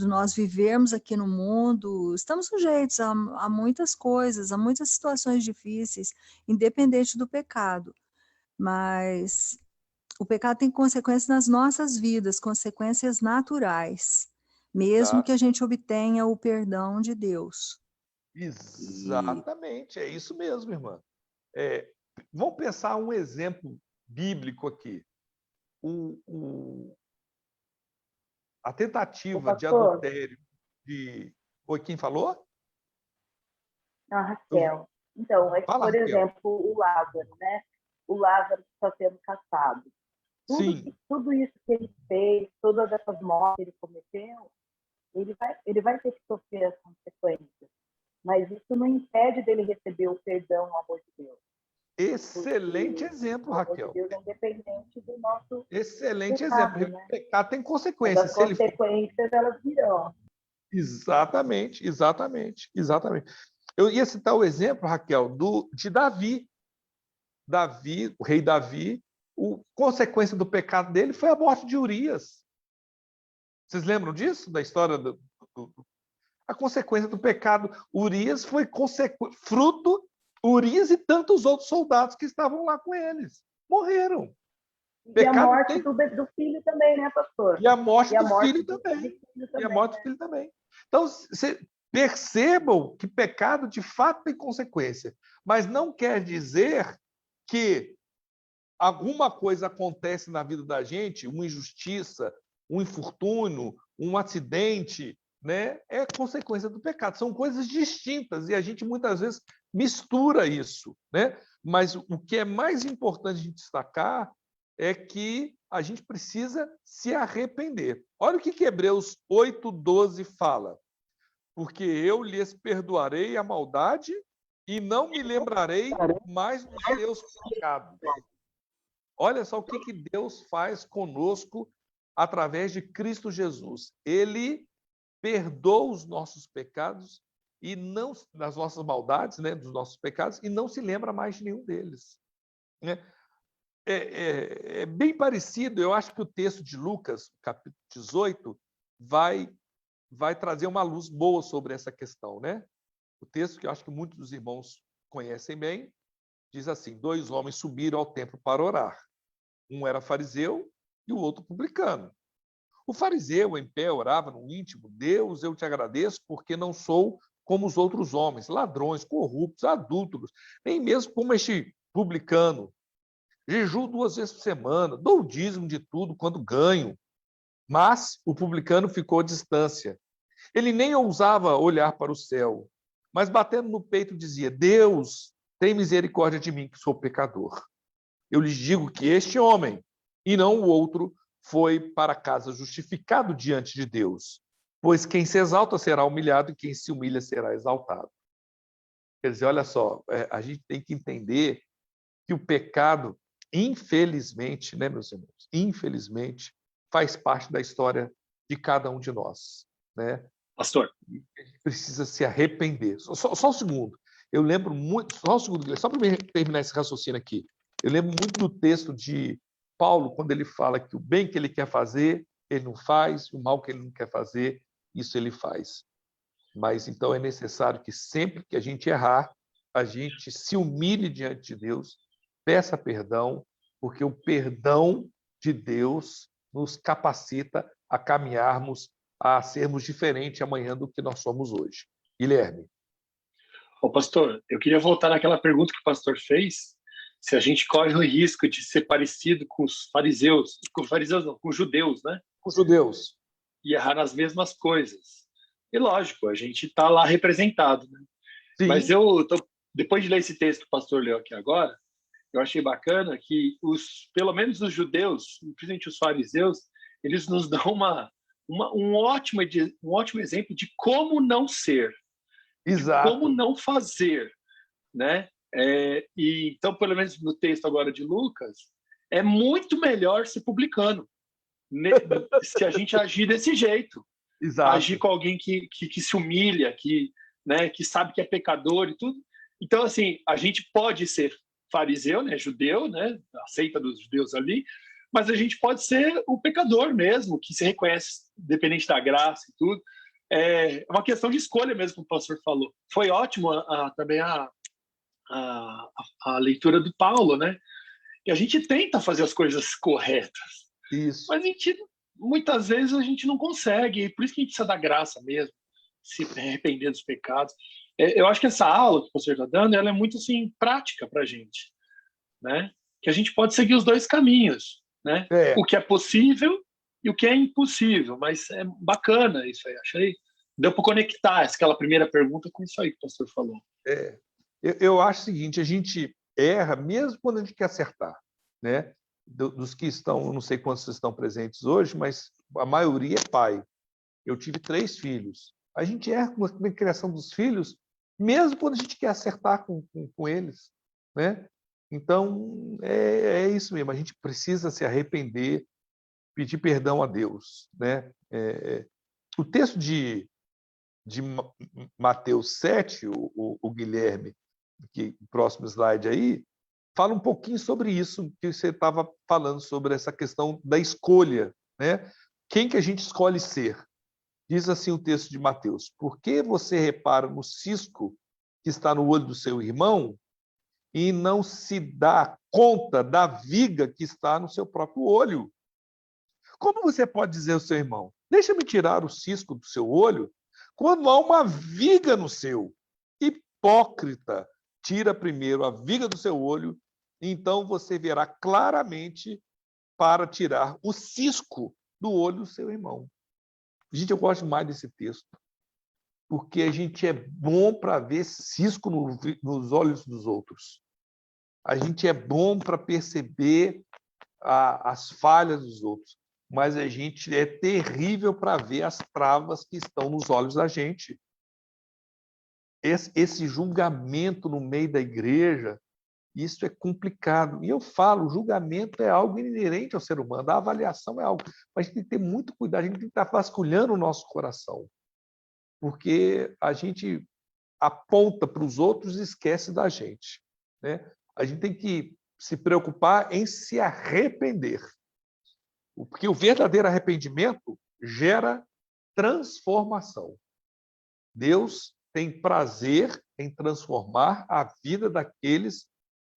nós vivermos aqui no mundo, estamos sujeitos a muitas coisas, a muitas situações difíceis, independente do pecado. Mas o pecado tem consequências nas nossas vidas, consequências naturais, mesmo que a gente obtenha o perdão de Deus. Exatamente, é isso mesmo, irmã. Vamos pensar um exemplo bíblico aqui. A tentativa de adultério de... Oi, quem falou? Não, Raquel. Então, Fala, por Raquel. exemplo, o Lázaro, né? O Lázaro está sendo caçado. Sim. Tudo isso que ele fez, todas essas mortes que ele cometeu, ele vai ter que sofrer as consequências. Mas isso não impede dele receber o perdão, o amor de Deus. Excelente exemplo, Raquel. O amor de Deus é independente do nosso Excelente pecado, exemplo. né? O pecado tem Mas consequências. as consequências, elas virão. Exatamente. Eu ia citar o exemplo, Raquel, de Davi. Davi, o rei Davi, a consequência do pecado dele foi a morte de Urias. Vocês lembram disso? Da história a consequência do pecado. Urias foi fruto, Urias e tantos outros soldados que estavam lá com eles. Morreram. E a morte do filho também, né, pastor? E a morte do filho também. E a morte do filho também. Então, percebam que pecado de fato tem consequência. Mas não quer dizer que alguma coisa acontece na vida da gente, uma injustiça, um infortúnio, um acidente, né? É consequência do pecado. São coisas distintas e a gente muitas vezes mistura isso, né? Mas o que é mais importante de destacar é que a gente precisa se arrepender. Olha o que Hebreus 8:12 fala. Porque eu lhes perdoarei a maldade e não me lembrarei mais dos seus pecados. Olha só o que Deus faz conosco através de Cristo Jesus. Ele perdoa os nossos pecados e não das nossas maldades, né, dos nossos pecados, e não se lembra mais de nenhum deles. Né? É bem parecido, eu acho que o texto de Lucas, capítulo 18, vai trazer uma luz boa sobre essa questão. Né? O texto que eu acho que muitos dos irmãos conhecem bem, diz assim: 2 homens subiram ao templo para orar. Um era fariseu e o outro publicano. O fariseu, em pé, orava no íntimo: Deus, eu te agradeço porque não sou como os outros homens, ladrões, corruptos, adúlteros, nem mesmo como este publicano. Jejuo 2 vezes por semana, dou o dízimo de tudo quando ganho. Mas o publicano ficou à distância. Ele nem ousava olhar para o céu, mas batendo no peito dizia: Deus, tem misericórdia de mim, que sou pecador. Eu lhes digo que este homem, e não o outro, foi para casa justificado diante de Deus. Pois quem se exalta será humilhado e quem se humilha será exaltado. Quer dizer, olha só, a gente tem que entender que o pecado, infelizmente, né, meus irmãos, infelizmente, faz parte da história de cada um de nós. Né? Pastor. A gente precisa se arrepender. Só um segundo. Eu lembro muito, só um segundo, só para terminar esse raciocínio aqui. Eu lembro muito do texto de Paulo, quando ele fala que o bem que ele quer fazer, ele não faz, o mal que ele não quer fazer, isso ele faz. Mas então é necessário que sempre que a gente errar, a gente se humilhe diante de Deus, peça perdão, porque o perdão de Deus nos capacita a caminharmos, a sermos diferentes amanhã do que nós somos hoje. Guilherme. Ô, pastor, eu queria voltar naquela pergunta que o pastor fez, se a gente corre o risco de ser parecido com os fariseus, com os judeus, né? Com os judeus. E errar nas mesmas coisas. E lógico, a gente está lá representado, né? Sim. Mas depois de ler esse texto que o pastor leu aqui agora, eu achei bacana que pelo menos os judeus, principalmente os fariseus, eles nos dão um ótimo exemplo de como não ser, exato, de como não fazer, né? E então, pelo menos no texto agora de Lucas, é muito melhor ser publicano. se a gente agir desse jeito. Exato. Agir com alguém que se humilha, né, que sabe que é pecador e tudo. Então, assim, a gente pode ser fariseu, né, judeu, né, a seita dos judeus ali, mas a gente pode ser o pecador mesmo, que se reconhece dependente da graça e tudo. É uma questão de escolha mesmo, como o pastor falou. Foi ótimo também a leitura do Paulo, né? E a gente tenta fazer as coisas corretas. Isso. Mas muitas vezes a gente não consegue, e por isso que a gente precisa da graça mesmo, se arrepender dos pecados. Eu acho que essa aula que o pastor está dando, ela é muito assim, prática para a gente, né? Que a gente pode seguir os dois caminhos, né? O que é possível e o que é impossível, mas é bacana isso aí, achei. Deu para conectar aquela primeira pergunta com isso aí que o pastor falou. Eu acho o seguinte, a gente erra mesmo quando a gente quer acertar, né? Dos que estão, eu não sei quantos estão presentes hoje, mas a maioria é pai. Eu tive 3 filhos. A gente erra com a criação dos filhos, mesmo quando a gente quer acertar com eles, né? Então, é isso mesmo. A gente precisa se arrepender, pedir perdão a Deus, né? O texto de Mateus 7, o Guilherme, que próximo slide aí, fala um pouquinho sobre isso que você estava falando, sobre essa questão da escolha, né? Quem que a gente escolhe ser? Diz assim o texto de Mateus: por que você repara no cisco que está no olho do seu irmão e não se dá conta da viga que está no seu próprio olho? Como você pode dizer ao seu irmão: deixa-me tirar o cisco do seu olho, quando há uma viga no seu? Hipócrita, tira primeiro a viga do seu olho, então você verá claramente para tirar o cisco do olho do seu irmão. Gente, eu gosto mais desse texto, porque a gente é bom para ver cisco nos olhos dos outros. A gente é bom para perceber as falhas dos outros, mas a gente é terrível para ver as travas que estão nos olhos da gente. Esse julgamento no meio da igreja, isso é complicado. E eu falo, o julgamento é algo inerente ao ser humano, a avaliação é algo. Mas a gente tem que ter muito cuidado, a gente tem que estar vasculhando o nosso coração. Porque a gente aponta para os outros e esquece da gente, né? A gente tem que se preocupar em se arrepender. Porque o verdadeiro arrependimento gera transformação. Deus tem prazer em transformar a vida daqueles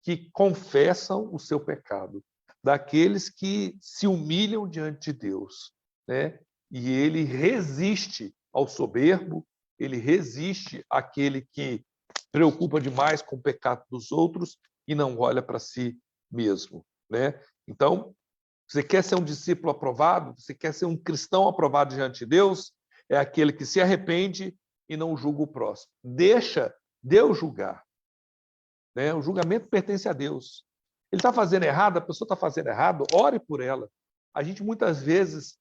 que confessam o seu pecado, daqueles que se humilham diante de Deus, né? E ele resiste ao soberbo, ele resiste àquele que preocupa demais com o pecado dos outros e não olha para si mesmo, né? Então, você quer ser um discípulo aprovado? Você quer ser um cristão aprovado diante de Deus? É aquele que se arrepende e não julga o próximo. Deixa Deus julgar. Né? O julgamento pertence a Deus. Ele está fazendo errado, a pessoa está fazendo errado, ore por ela. A gente muitas vezes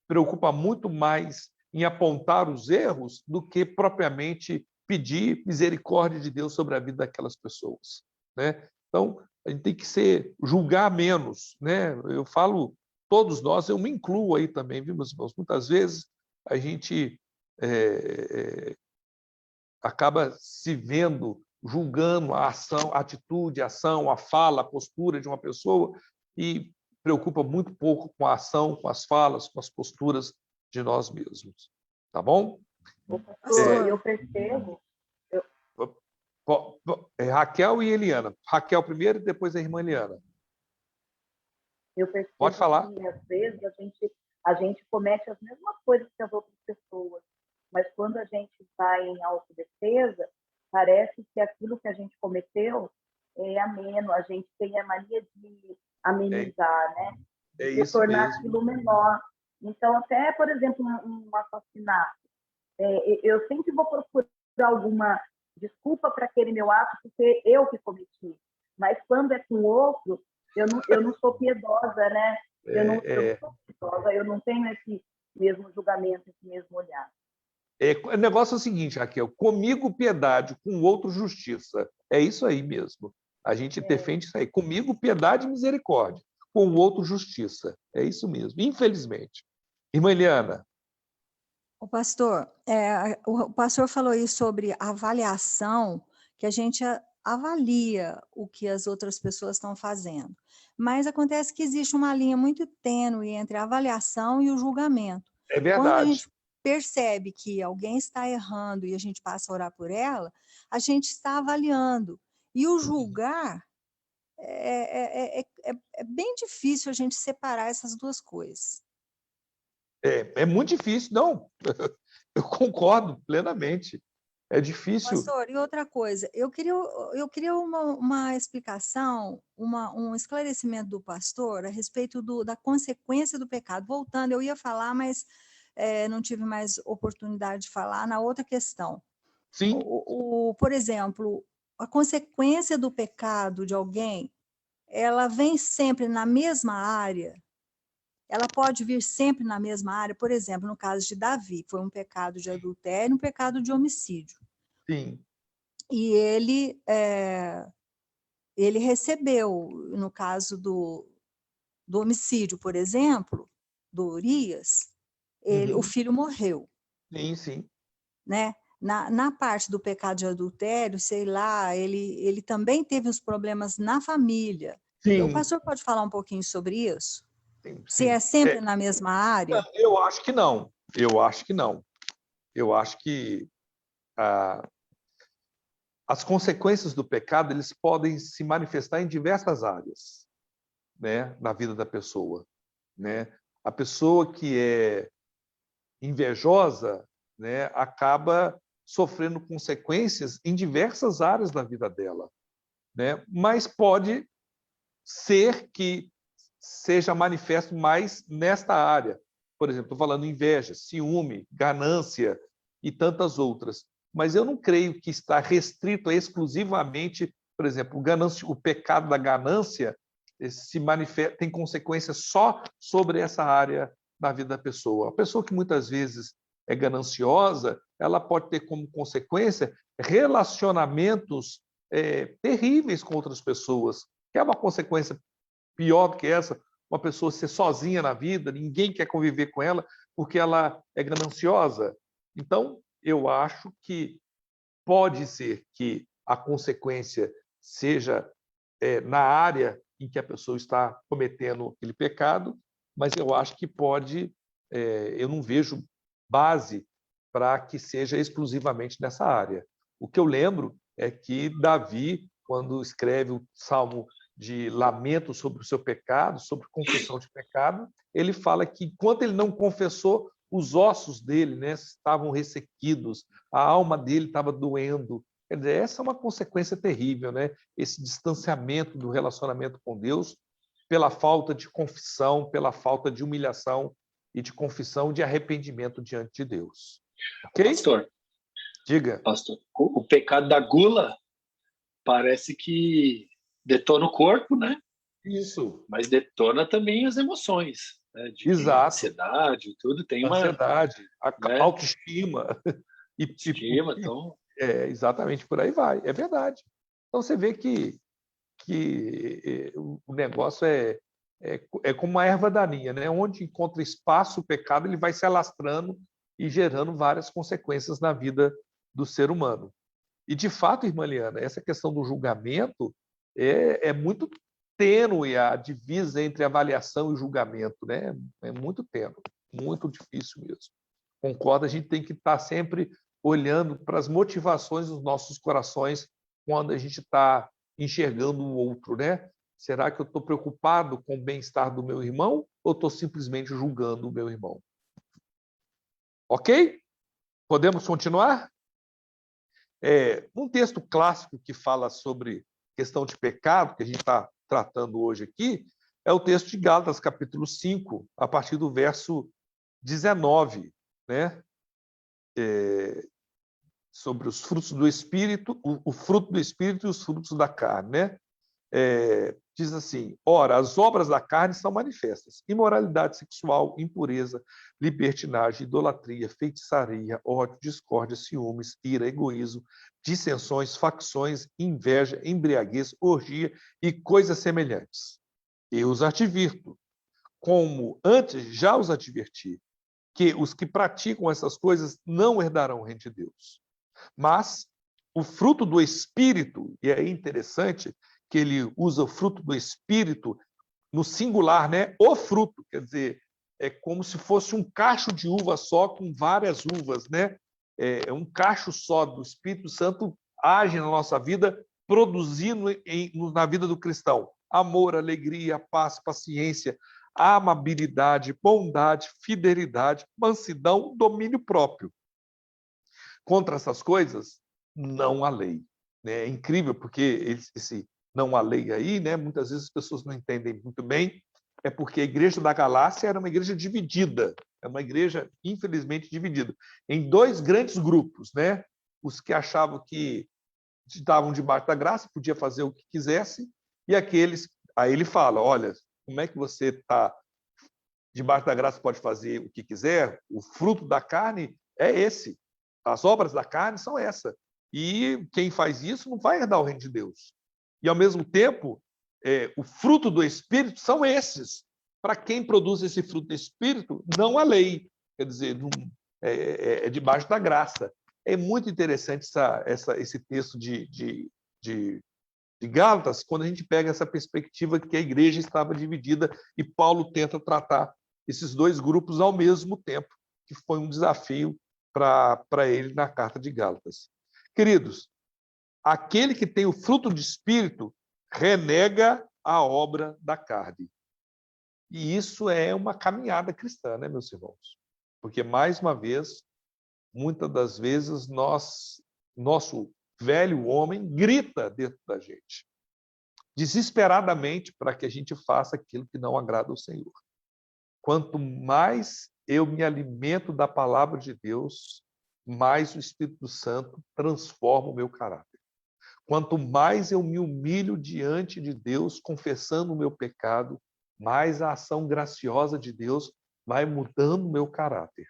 preocupa muito mais em apontar os erros do que propriamente pedir misericórdia de Deus sobre a vida daquelas pessoas, né? Então, a gente tem que julgar menos, né? Eu falo, todos nós, eu me incluo aí também, viu, meus irmãos? Muitas vezes a gente acaba se vendo julgando a ação, a atitude, a ação, a fala, a postura de uma pessoa e preocupa muito pouco com a ação, com as falas, com as posturas de nós mesmos. Tá bom? Eu percebo... Raquel e Eliana. Raquel primeiro e depois a irmã Eliana. Eu percebo Pode falar. que, às vezes, a gente comete as mesmas coisas que as outras pessoas, mas quando a gente vai em autodefesa, parece que aquilo que a gente cometeu é ameno, a gente tem a mania de amenizar, né? De tornar aquilo menor. Então, até, por exemplo, um assassinato, eu sempre vou procurar alguma desculpa para aquele meu ato, porque eu que cometi. Mas quando é com outro, eu não sou piedosa, né? Eu não sou piedosa, eu não tenho esse mesmo julgamento, esse mesmo olhar. O negócio é o seguinte, Raquel, comigo piedade, com o outro justiça. É isso aí mesmo. A gente defende isso aí. Comigo piedade e misericórdia. com o outro justiça. É isso mesmo, infelizmente. Irmã Eliana. O pastor, o pastor falou aí sobre avaliação, que a gente avalia o que as outras pessoas estão fazendo. Mas acontece que existe uma linha muito tênue entre a avaliação e o julgamento. É Quando a verdade. gente percebe que alguém está errando e a gente passa a orar por ela, a gente está avaliando. E o julgar é bem difícil a gente separar essas duas coisas. É muito difícil, não. Eu concordo plenamente. É difícil. Pastor, e outra coisa, eu queria uma explicação, um esclarecimento do pastor a respeito da consequência do pecado. Voltando, eu ia falar, mas não tive mais oportunidade de falar na outra questão. Sim. Por exemplo, a consequência do pecado de alguém, ela vem sempre na mesma área? Ela pode vir sempre na mesma área? Por exemplo, no caso de Davi, foi um pecado de adultério e um pecado de homicídio. Sim. E ele recebeu, no caso do homicídio, por exemplo, do Urias, o filho morreu. Sim, sim. Né? Na parte do pecado de adultério, sei lá, ele também teve os problemas na família. Sim. O pastor pode falar um pouquinho sobre isso? Sim, sim. Se é sempre na mesma área? Não, eu acho que não. Eu acho que não. Eu acho que as consequências do pecado eles podem se manifestar em diversas áreas, né, na vida da pessoa, né? A pessoa que é invejosa, né, acaba sofrendo consequências em diversas áreas da vida dela, né? Mas pode ser que seja manifesto mais nesta área. Por exemplo, estou falando inveja, ciúme, ganância e tantas outras. Mas eu não creio que está restrito exclusivamente, por exemplo, o pecado da ganância se manifesta, tem consequências só sobre essa área na vida da pessoa. A pessoa que muitas vezes é gananciosa, ela pode ter como consequência relacionamentos terríveis com outras pessoas, que é uma consequência pior do que essa, uma pessoa ser sozinha na vida, ninguém quer conviver com ela porque ela é gananciosa. Então, eu acho que pode ser que a consequência seja na área em que a pessoa está cometendo aquele pecado, mas eu acho que pode, eu não vejo base para que seja exclusivamente nessa área. O que eu lembro é que Davi, quando escreve o Salmo de lamento sobre o seu pecado, sobre confissão de pecado, ele fala que enquanto ele não confessou, os ossos dele, né, estavam ressequidos, a alma dele estava doendo. Quer dizer, essa é uma consequência terrível, né? Esse distanciamento do relacionamento com Deus pela falta de confissão, pela falta de humilhação e de confissão, de arrependimento diante de Deus. Ok? Pastor, diga. Pastor, o pecado da gula parece que detona o corpo, né? Isso. Mas detona também as emoções, né? De Exato. Ansiedade e tudo. Tem uma ansiedade, né? Autoestima. Estima, então... exatamente, por aí vai. É verdade. Então, você vê que o negócio é como uma erva daninha, né? Onde encontra espaço o pecado, ele vai se alastrando e gerando várias consequências na vida do ser humano. E, de fato, irmã Liana, essa questão do julgamento é muito tênue, a divisa entre avaliação e julgamento, né? É muito tênue, muito difícil mesmo. Concordo, a gente tem que estar sempre olhando para as motivações dos nossos corações quando a gente está enxergando o outro, né? Será que eu estou preocupado com o bem-estar do meu irmão ou estou simplesmente julgando o meu irmão? Ok? Podemos continuar? Um texto clássico que fala sobre questão de pecado, que a gente está tratando hoje aqui, é o texto de Gálatas, capítulo 5, a partir do verso 19, né? Sobre os frutos do Espírito, o fruto do Espírito e os frutos da carne, né? Diz assim: ora, as obras da carne são manifestas: imoralidade sexual, impureza, libertinagem, idolatria, feitiçaria, ódio, discórdia, ciúmes, ira, egoísmo, dissensões, facções, inveja, embriaguez, orgia e coisas semelhantes. Eu os advirto, como antes já os adverti, que os que praticam essas coisas não herdarão o reino de Deus. Mas o fruto do Espírito, e é interessante que ele usa o fruto do Espírito no singular, né? O fruto, quer dizer, é como se fosse um cacho de uva só com várias uvas, né? É um cacho só do Espírito Santo age na nossa vida, produzindo na vida do cristão amor, alegria, paz, paciência, amabilidade, bondade, fidelidade, mansidão, domínio próprio. Contra essas coisas, não há lei. É incrível, porque esse não há lei aí, né? Muitas vezes as pessoas não entendem muito bem, é porque a igreja da Galácia era uma igreja dividida, é uma igreja, infelizmente, dividida em dois grandes grupos, né? Os que achavam que estavam debaixo da graça, podia fazer o que quisesse, e aqueles, aí ele fala, olha, como é que você está debaixo da graça, pode fazer o que quiser, o fruto da carne é esse, as obras da carne são essa, e quem faz isso não vai herdar o reino de Deus. E, ao mesmo tempo, o fruto do Espírito são esses. Para quem produz esse fruto do Espírito, não há lei, quer dizer, é debaixo da graça. É muito interessante esse texto de Gálatas, quando a gente pega essa perspectiva que a igreja estava dividida e Paulo tenta tratar esses dois grupos ao mesmo tempo, que foi um desafio para ele na carta de Gálatas. Queridos, aquele que tem o fruto do Espírito renega a obra da carne. E isso é uma caminhada cristã, né, meus irmãos? Porque, mais uma vez, muitas das vezes, nosso velho homem grita dentro da gente, desesperadamente, para que a gente faça aquilo que não agrada ao Senhor. Quanto mais eu me alimento da palavra de Deus, mais o Espírito Santo transforma o meu caráter. Quanto mais eu me humilho diante de Deus, confessando o meu pecado, mais a ação graciosa de Deus vai mudando o meu caráter.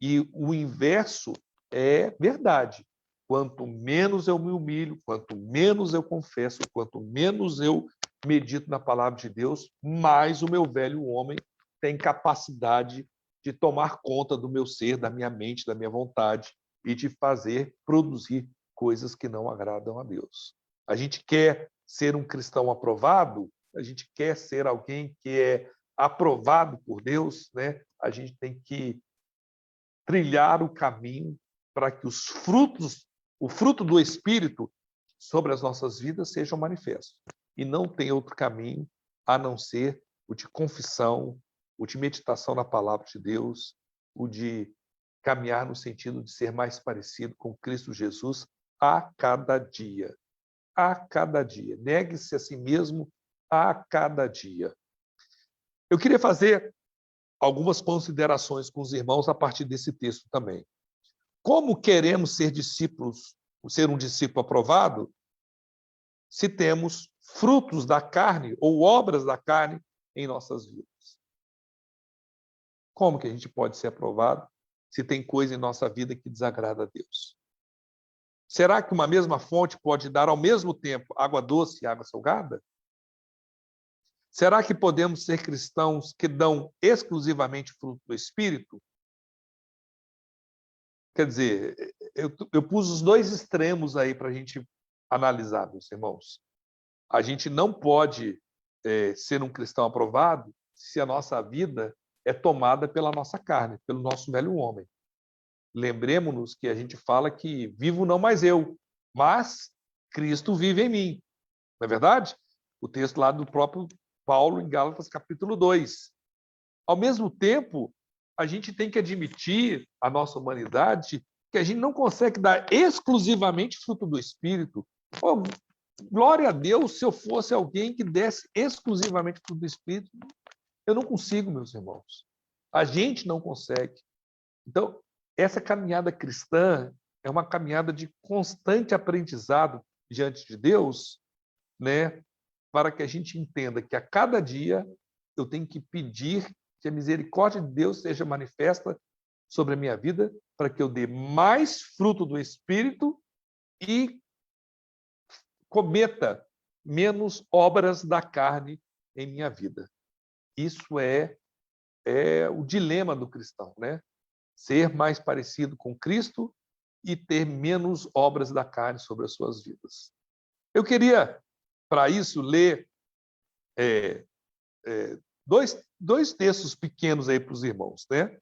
E o inverso é verdade. Quanto menos eu me humilho, quanto menos eu confesso, quanto menos eu medito na palavra de Deus, mais o meu velho homem tem capacidade de tomar conta do meu ser, da minha mente, da minha vontade e de produzir coisas que não agradam a Deus. A gente quer ser um cristão aprovado, a gente quer ser alguém que é aprovado por Deus, né? A gente tem que trilhar o caminho para que o fruto do Espírito sobre as nossas vidas sejam manifestos. E não tem outro caminho a não ser o de confissão, o de meditação na palavra de Deus, o de caminhar no sentido de ser mais parecido com Cristo Jesus a cada dia. A cada dia. Negue-se a si mesmo a cada dia. Eu queria fazer algumas considerações com os irmãos a partir desse texto também. Como queremos ser discípulos, ser um discípulo aprovado, se temos frutos da carne ou obras da carne em nossas vidas? Como que a gente pode ser aprovado se tem coisa em nossa vida que desagrada a Deus? Será que uma mesma fonte pode dar ao mesmo tempo água doce e água salgada? Será que podemos ser cristãos que dão exclusivamente fruto do Espírito? Quer dizer, eu pus os dois extremos aí para a gente analisar, meus irmãos. A gente não pode ser um cristão aprovado se a nossa vida é tomada pela nossa carne, pelo nosso velho homem. Lembremos-nos que a gente fala que vivo não mais eu, mas Cristo vive em mim. Não é verdade? O texto lá do próprio Paulo, em Gálatas, capítulo 2. Ao mesmo tempo, a gente tem que admitir, a nossa humanidade, que a gente não consegue dar exclusivamente fruto do Espírito. Oh, glória a Deus, se eu fosse alguém que desse exclusivamente fruto do Espírito. Eu não consigo, meus irmãos. A gente não consegue. Então, essa caminhada cristã é uma caminhada de constante aprendizado diante de Deus, né? Para que a gente entenda que a cada dia eu tenho que pedir que a misericórdia de Deus seja manifesta sobre a minha vida, para que eu dê mais fruto do Espírito e cometa menos obras da carne em minha vida. Isso é o dilema do cristão, né? Ser mais parecido com Cristo e ter menos obras da carne sobre as suas vidas. Eu queria, para isso, ler dois textos pequenos aí para os irmãos, né?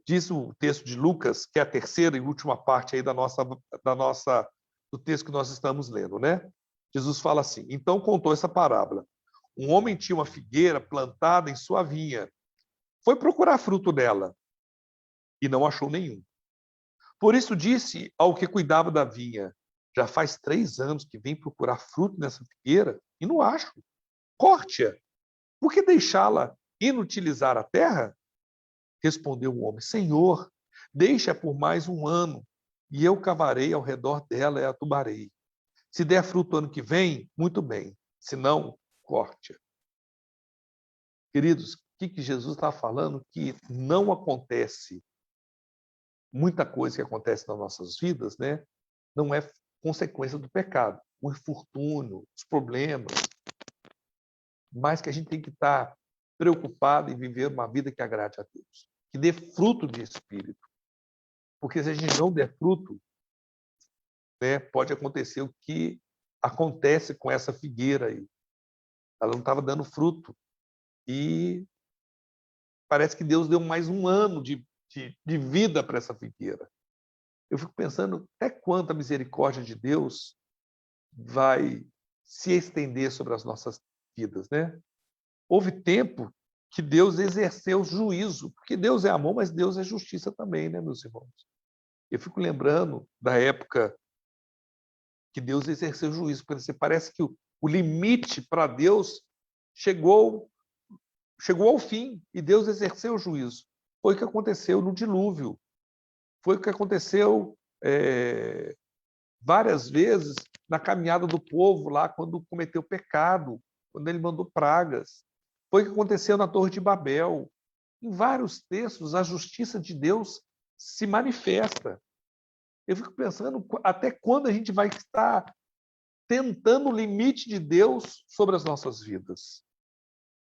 Diz o texto de Lucas, que é a terceira e última parte aí do texto que nós estamos lendo, né? Jesus fala assim: então contou essa parábola. Um homem tinha uma figueira plantada em sua vinha. Foi procurar fruto dela e não achou nenhum. Por isso disse ao que cuidava da vinha: já faz 3 anos que vem procurar fruto nessa figueira e não acho. Corte-a. Por que deixá-la inutilizar a terra? Respondeu o homem: Senhor, deixa por mais 1 ano, e eu cavarei ao redor dela e a tubarei. Se der fruto ano que vem, muito bem. Se não, corte-a. Queridos, o que Jesus está falando? Que não acontece muita coisa que acontece nas nossas vidas, né? Não é consequência do pecado. O infortúnio, os problemas. Mas que a gente tem que estar preocupado em viver uma vida que agrade a Deus. Que dê fruto de espírito. Porque se a gente não der fruto, né, pode acontecer o que acontece com essa figueira aí. Ela não estava dando fruto. E parece que Deus deu mais 1 ano de vida para essa figueira. Eu fico pensando até quanto a misericórdia de Deus vai se estender sobre as nossas vidas, né? Houve tempo que Deus exerceu juízo, porque Deus é amor, mas Deus é justiça também, né, meus irmãos? Eu fico lembrando da época que Deus exerceu juízo, porque parece que o limite para Deus chegou ao fim, e Deus exerceu o juízo. Foi o que aconteceu no dilúvio. Foi o que aconteceu várias vezes na caminhada do povo lá, quando cometeu pecado, quando ele mandou pragas. Foi o que aconteceu na Torre de Babel. Em vários textos, a justiça de Deus se manifesta. Eu fico pensando até quando a gente vai estar tentando o limite de Deus sobre as nossas vidas.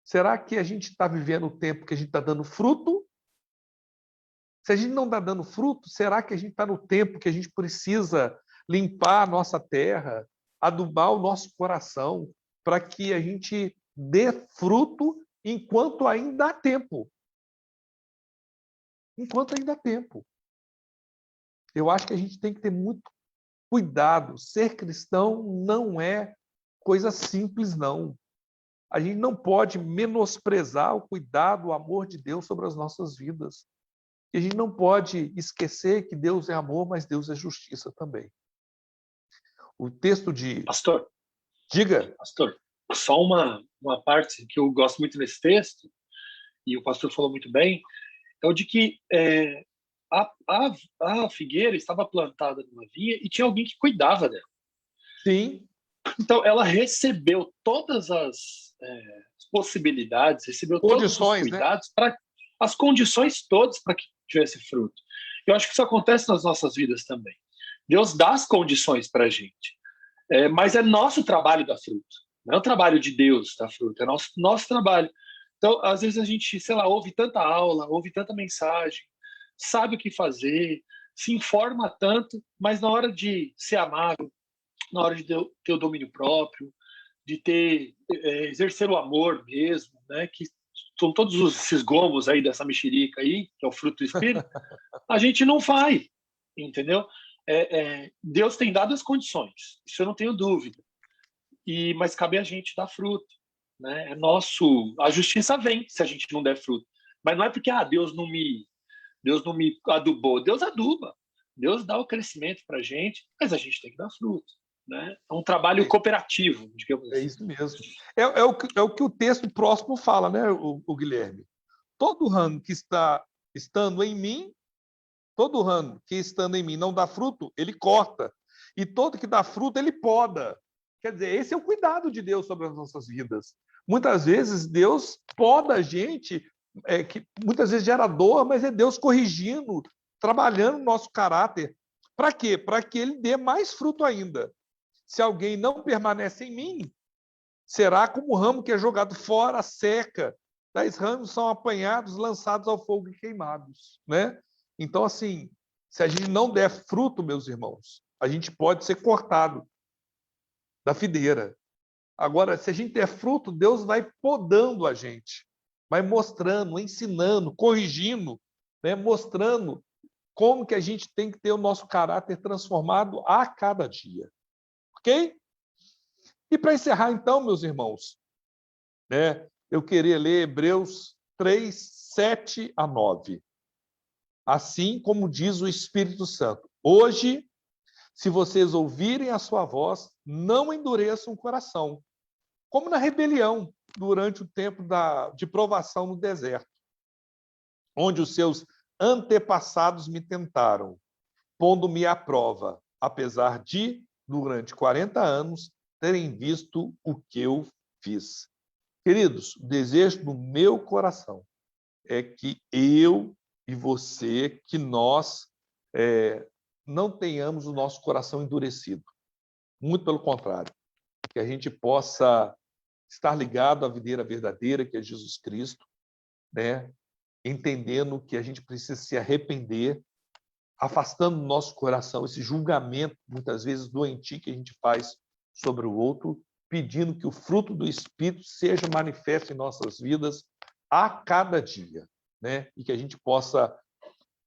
Será que a gente está vivendo o tempo que a gente está dando fruto? Se a gente não está dando fruto, será que a gente está no tempo que a gente precisa limpar a nossa terra, adubar o nosso coração, para que a gente dê fruto enquanto ainda há tempo? Enquanto ainda há tempo. Eu acho que a gente tem que ter muito cuidado. Ser cristão não é coisa simples, não. A gente não pode menosprezar o cuidado, o amor de Deus sobre as nossas vidas. E a gente não pode esquecer que Deus é amor, mas Deus é justiça também. O texto de... Pastor. Diga. Pastor, só uma parte que eu gosto muito desse texto, e o pastor falou muito bem, é o de que a figueira estava plantada numa vinha e tinha alguém que cuidava dela. Sim. Então, ela recebeu todas as possibilidades, recebeu todos os cuidados, né? As condições todas para que tivesse fruto. Eu acho que isso acontece nas nossas vidas também. Deus dá as condições para a gente, mas é nosso trabalho dar fruto. Não é o trabalho de Deus dar fruto, é nosso trabalho. Então, às vezes a gente, ouve tanta aula, ouve tanta mensagem, sabe o que fazer, se informa tanto, mas na hora de ser amável, na hora de ter o domínio próprio, de exercer o amor mesmo, né, que são todos esses gomos aí dessa mexerica aí, que é o fruto do Espírito, a gente não faz, entendeu? Deus tem dado as condições, isso eu não tenho dúvida, mas cabe a gente dar fruto, né? A justiça vem se a gente não der fruto, mas não é porque Deus não me adubou, Deus aduba, Deus dá o crescimento para a gente, mas a gente tem que dar fruto. Né? É um trabalho cooperativo, digamos assim. É isso mesmo. É o que o texto próximo fala, né, o Guilherme? Todo ramo que está estando em mim, todo ramo que estando em mim não dá fruto, ele corta. E todo que dá fruto, ele poda. Quer dizer, esse é o cuidado de Deus sobre as nossas vidas. Muitas vezes Deus poda a gente, que muitas vezes gera dor, mas é Deus corrigindo, trabalhando no nosso caráter. Para quê? Para que ele dê mais fruto ainda. Se alguém não permanece em mim, Será como o ramo que é jogado fora, seca. Tais ramos são apanhados, lançados ao fogo e queimados, né? Então, assim, se a gente não der fruto, meus irmãos, a gente pode ser cortado da videira. Agora, se a gente der fruto, Deus vai podando a gente, vai mostrando, ensinando, corrigindo, né? Mostrando como que a gente tem que ter o nosso caráter transformado a cada dia. Ok? E para encerrar, então, meus irmãos, né? Eu queria ler Hebreus 3, 7 a 9. Assim como diz o Espírito Santo, hoje, se vocês ouvirem a sua voz, não endureçam o coração, como na rebelião, durante o tempo de provação no deserto, onde os seus antepassados me tentaram, pondo-me à prova, apesar de, durante 40 anos, terem visto o que eu fiz. Queridos, o desejo do meu coração é que eu e você, que nós não tenhamos o nosso coração endurecido. Muito pelo contrário, que a gente possa estar ligado à videira verdadeira, que é Jesus Cristo, né? Entendendo que a gente precisa se arrepender, afastando do nosso coração esse julgamento, muitas vezes doentio, que a gente faz sobre o outro, pedindo que o fruto do Espírito seja manifesto em nossas vidas a cada dia, né? E que a gente possa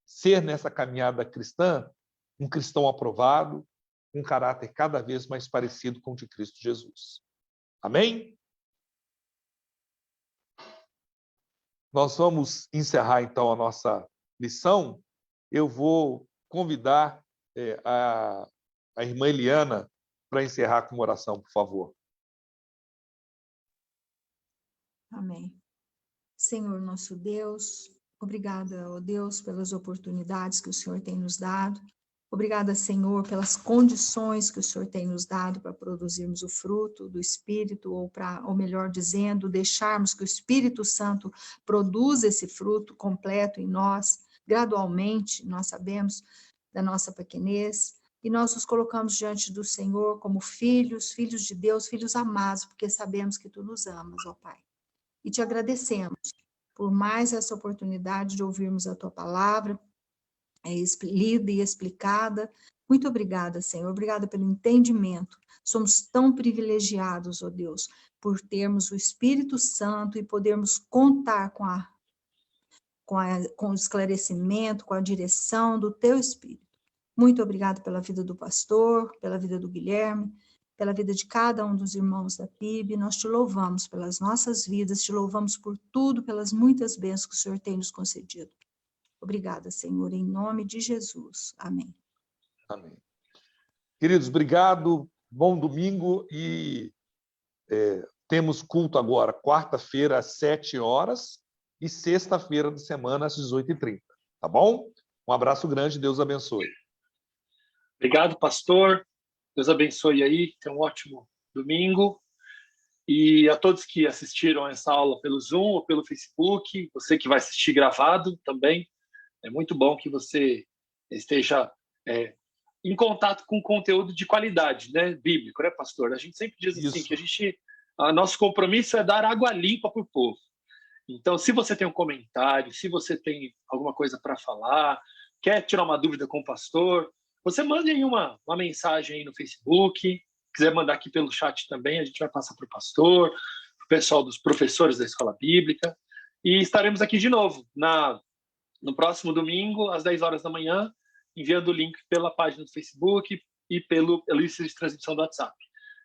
ser, nessa caminhada cristã, um cristão aprovado, um caráter cada vez mais parecido com o de Cristo Jesus. Amém? Nós vamos encerrar, então, a nossa lição. Eu vou convidar a irmã Eliana para encerrar com uma oração, por favor. Amém. Senhor nosso Deus, obrigada, ó Deus, pelas oportunidades que o Senhor tem nos dado. Obrigada, Senhor, pelas condições que o Senhor tem nos dado para produzirmos o fruto do Espírito, ou melhor dizendo, deixarmos que o Espírito Santo produza esse fruto completo em nós, gradualmente. Nós sabemos da nossa pequenez, e nós nos colocamos diante do Senhor como filhos, filhos de Deus, filhos amados, porque sabemos que Tu nos amas, ó Pai. E Te agradecemos por mais essa oportunidade de ouvirmos a Tua palavra, lida e explicada. Muito obrigada, Senhor. Obrigada pelo entendimento. Somos tão privilegiados, ó Deus, por termos o Espírito Santo e podermos contar com o esclarecimento, com a direção do Teu Espírito. Muito obrigada pela vida do pastor, pela vida do Guilherme, pela vida de cada um dos irmãos da PIB. Nós Te louvamos pelas nossas vidas, Te louvamos por tudo, pelas muitas bênçãos que o Senhor tem nos concedido. Obrigada, Senhor, em nome de Jesus. Amém. Amém. Queridos, obrigado, bom domingo, e temos culto agora, quarta-feira, às 7 horas, e sexta-feira da semana, às 18h30. Tá bom? Um abraço grande, Deus abençoe. Obrigado, pastor. Deus abençoe aí, tenha um ótimo domingo. E a todos que assistiram essa aula pelo Zoom ou pelo Facebook, você que vai assistir gravado também, é muito bom que você esteja em contato com conteúdo de qualidade, né, bíblico, né, pastor? A gente sempre diz assim, que nosso compromisso é dar água limpa para o povo. Então, se você tem um comentário, se você tem alguma coisa para falar, quer tirar uma dúvida com o pastor, você manda aí uma mensagem aí no Facebook, quiser mandar aqui pelo chat também, a gente vai passar para o pastor, para o pessoal dos professores da Escola Bíblica, e estaremos aqui de novo no próximo domingo, às 10 horas da manhã, enviando o link pela página do Facebook e pelo lista de transmissão do WhatsApp.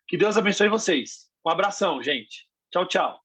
Que Deus abençoe vocês. Um abração, gente. Tchau, tchau.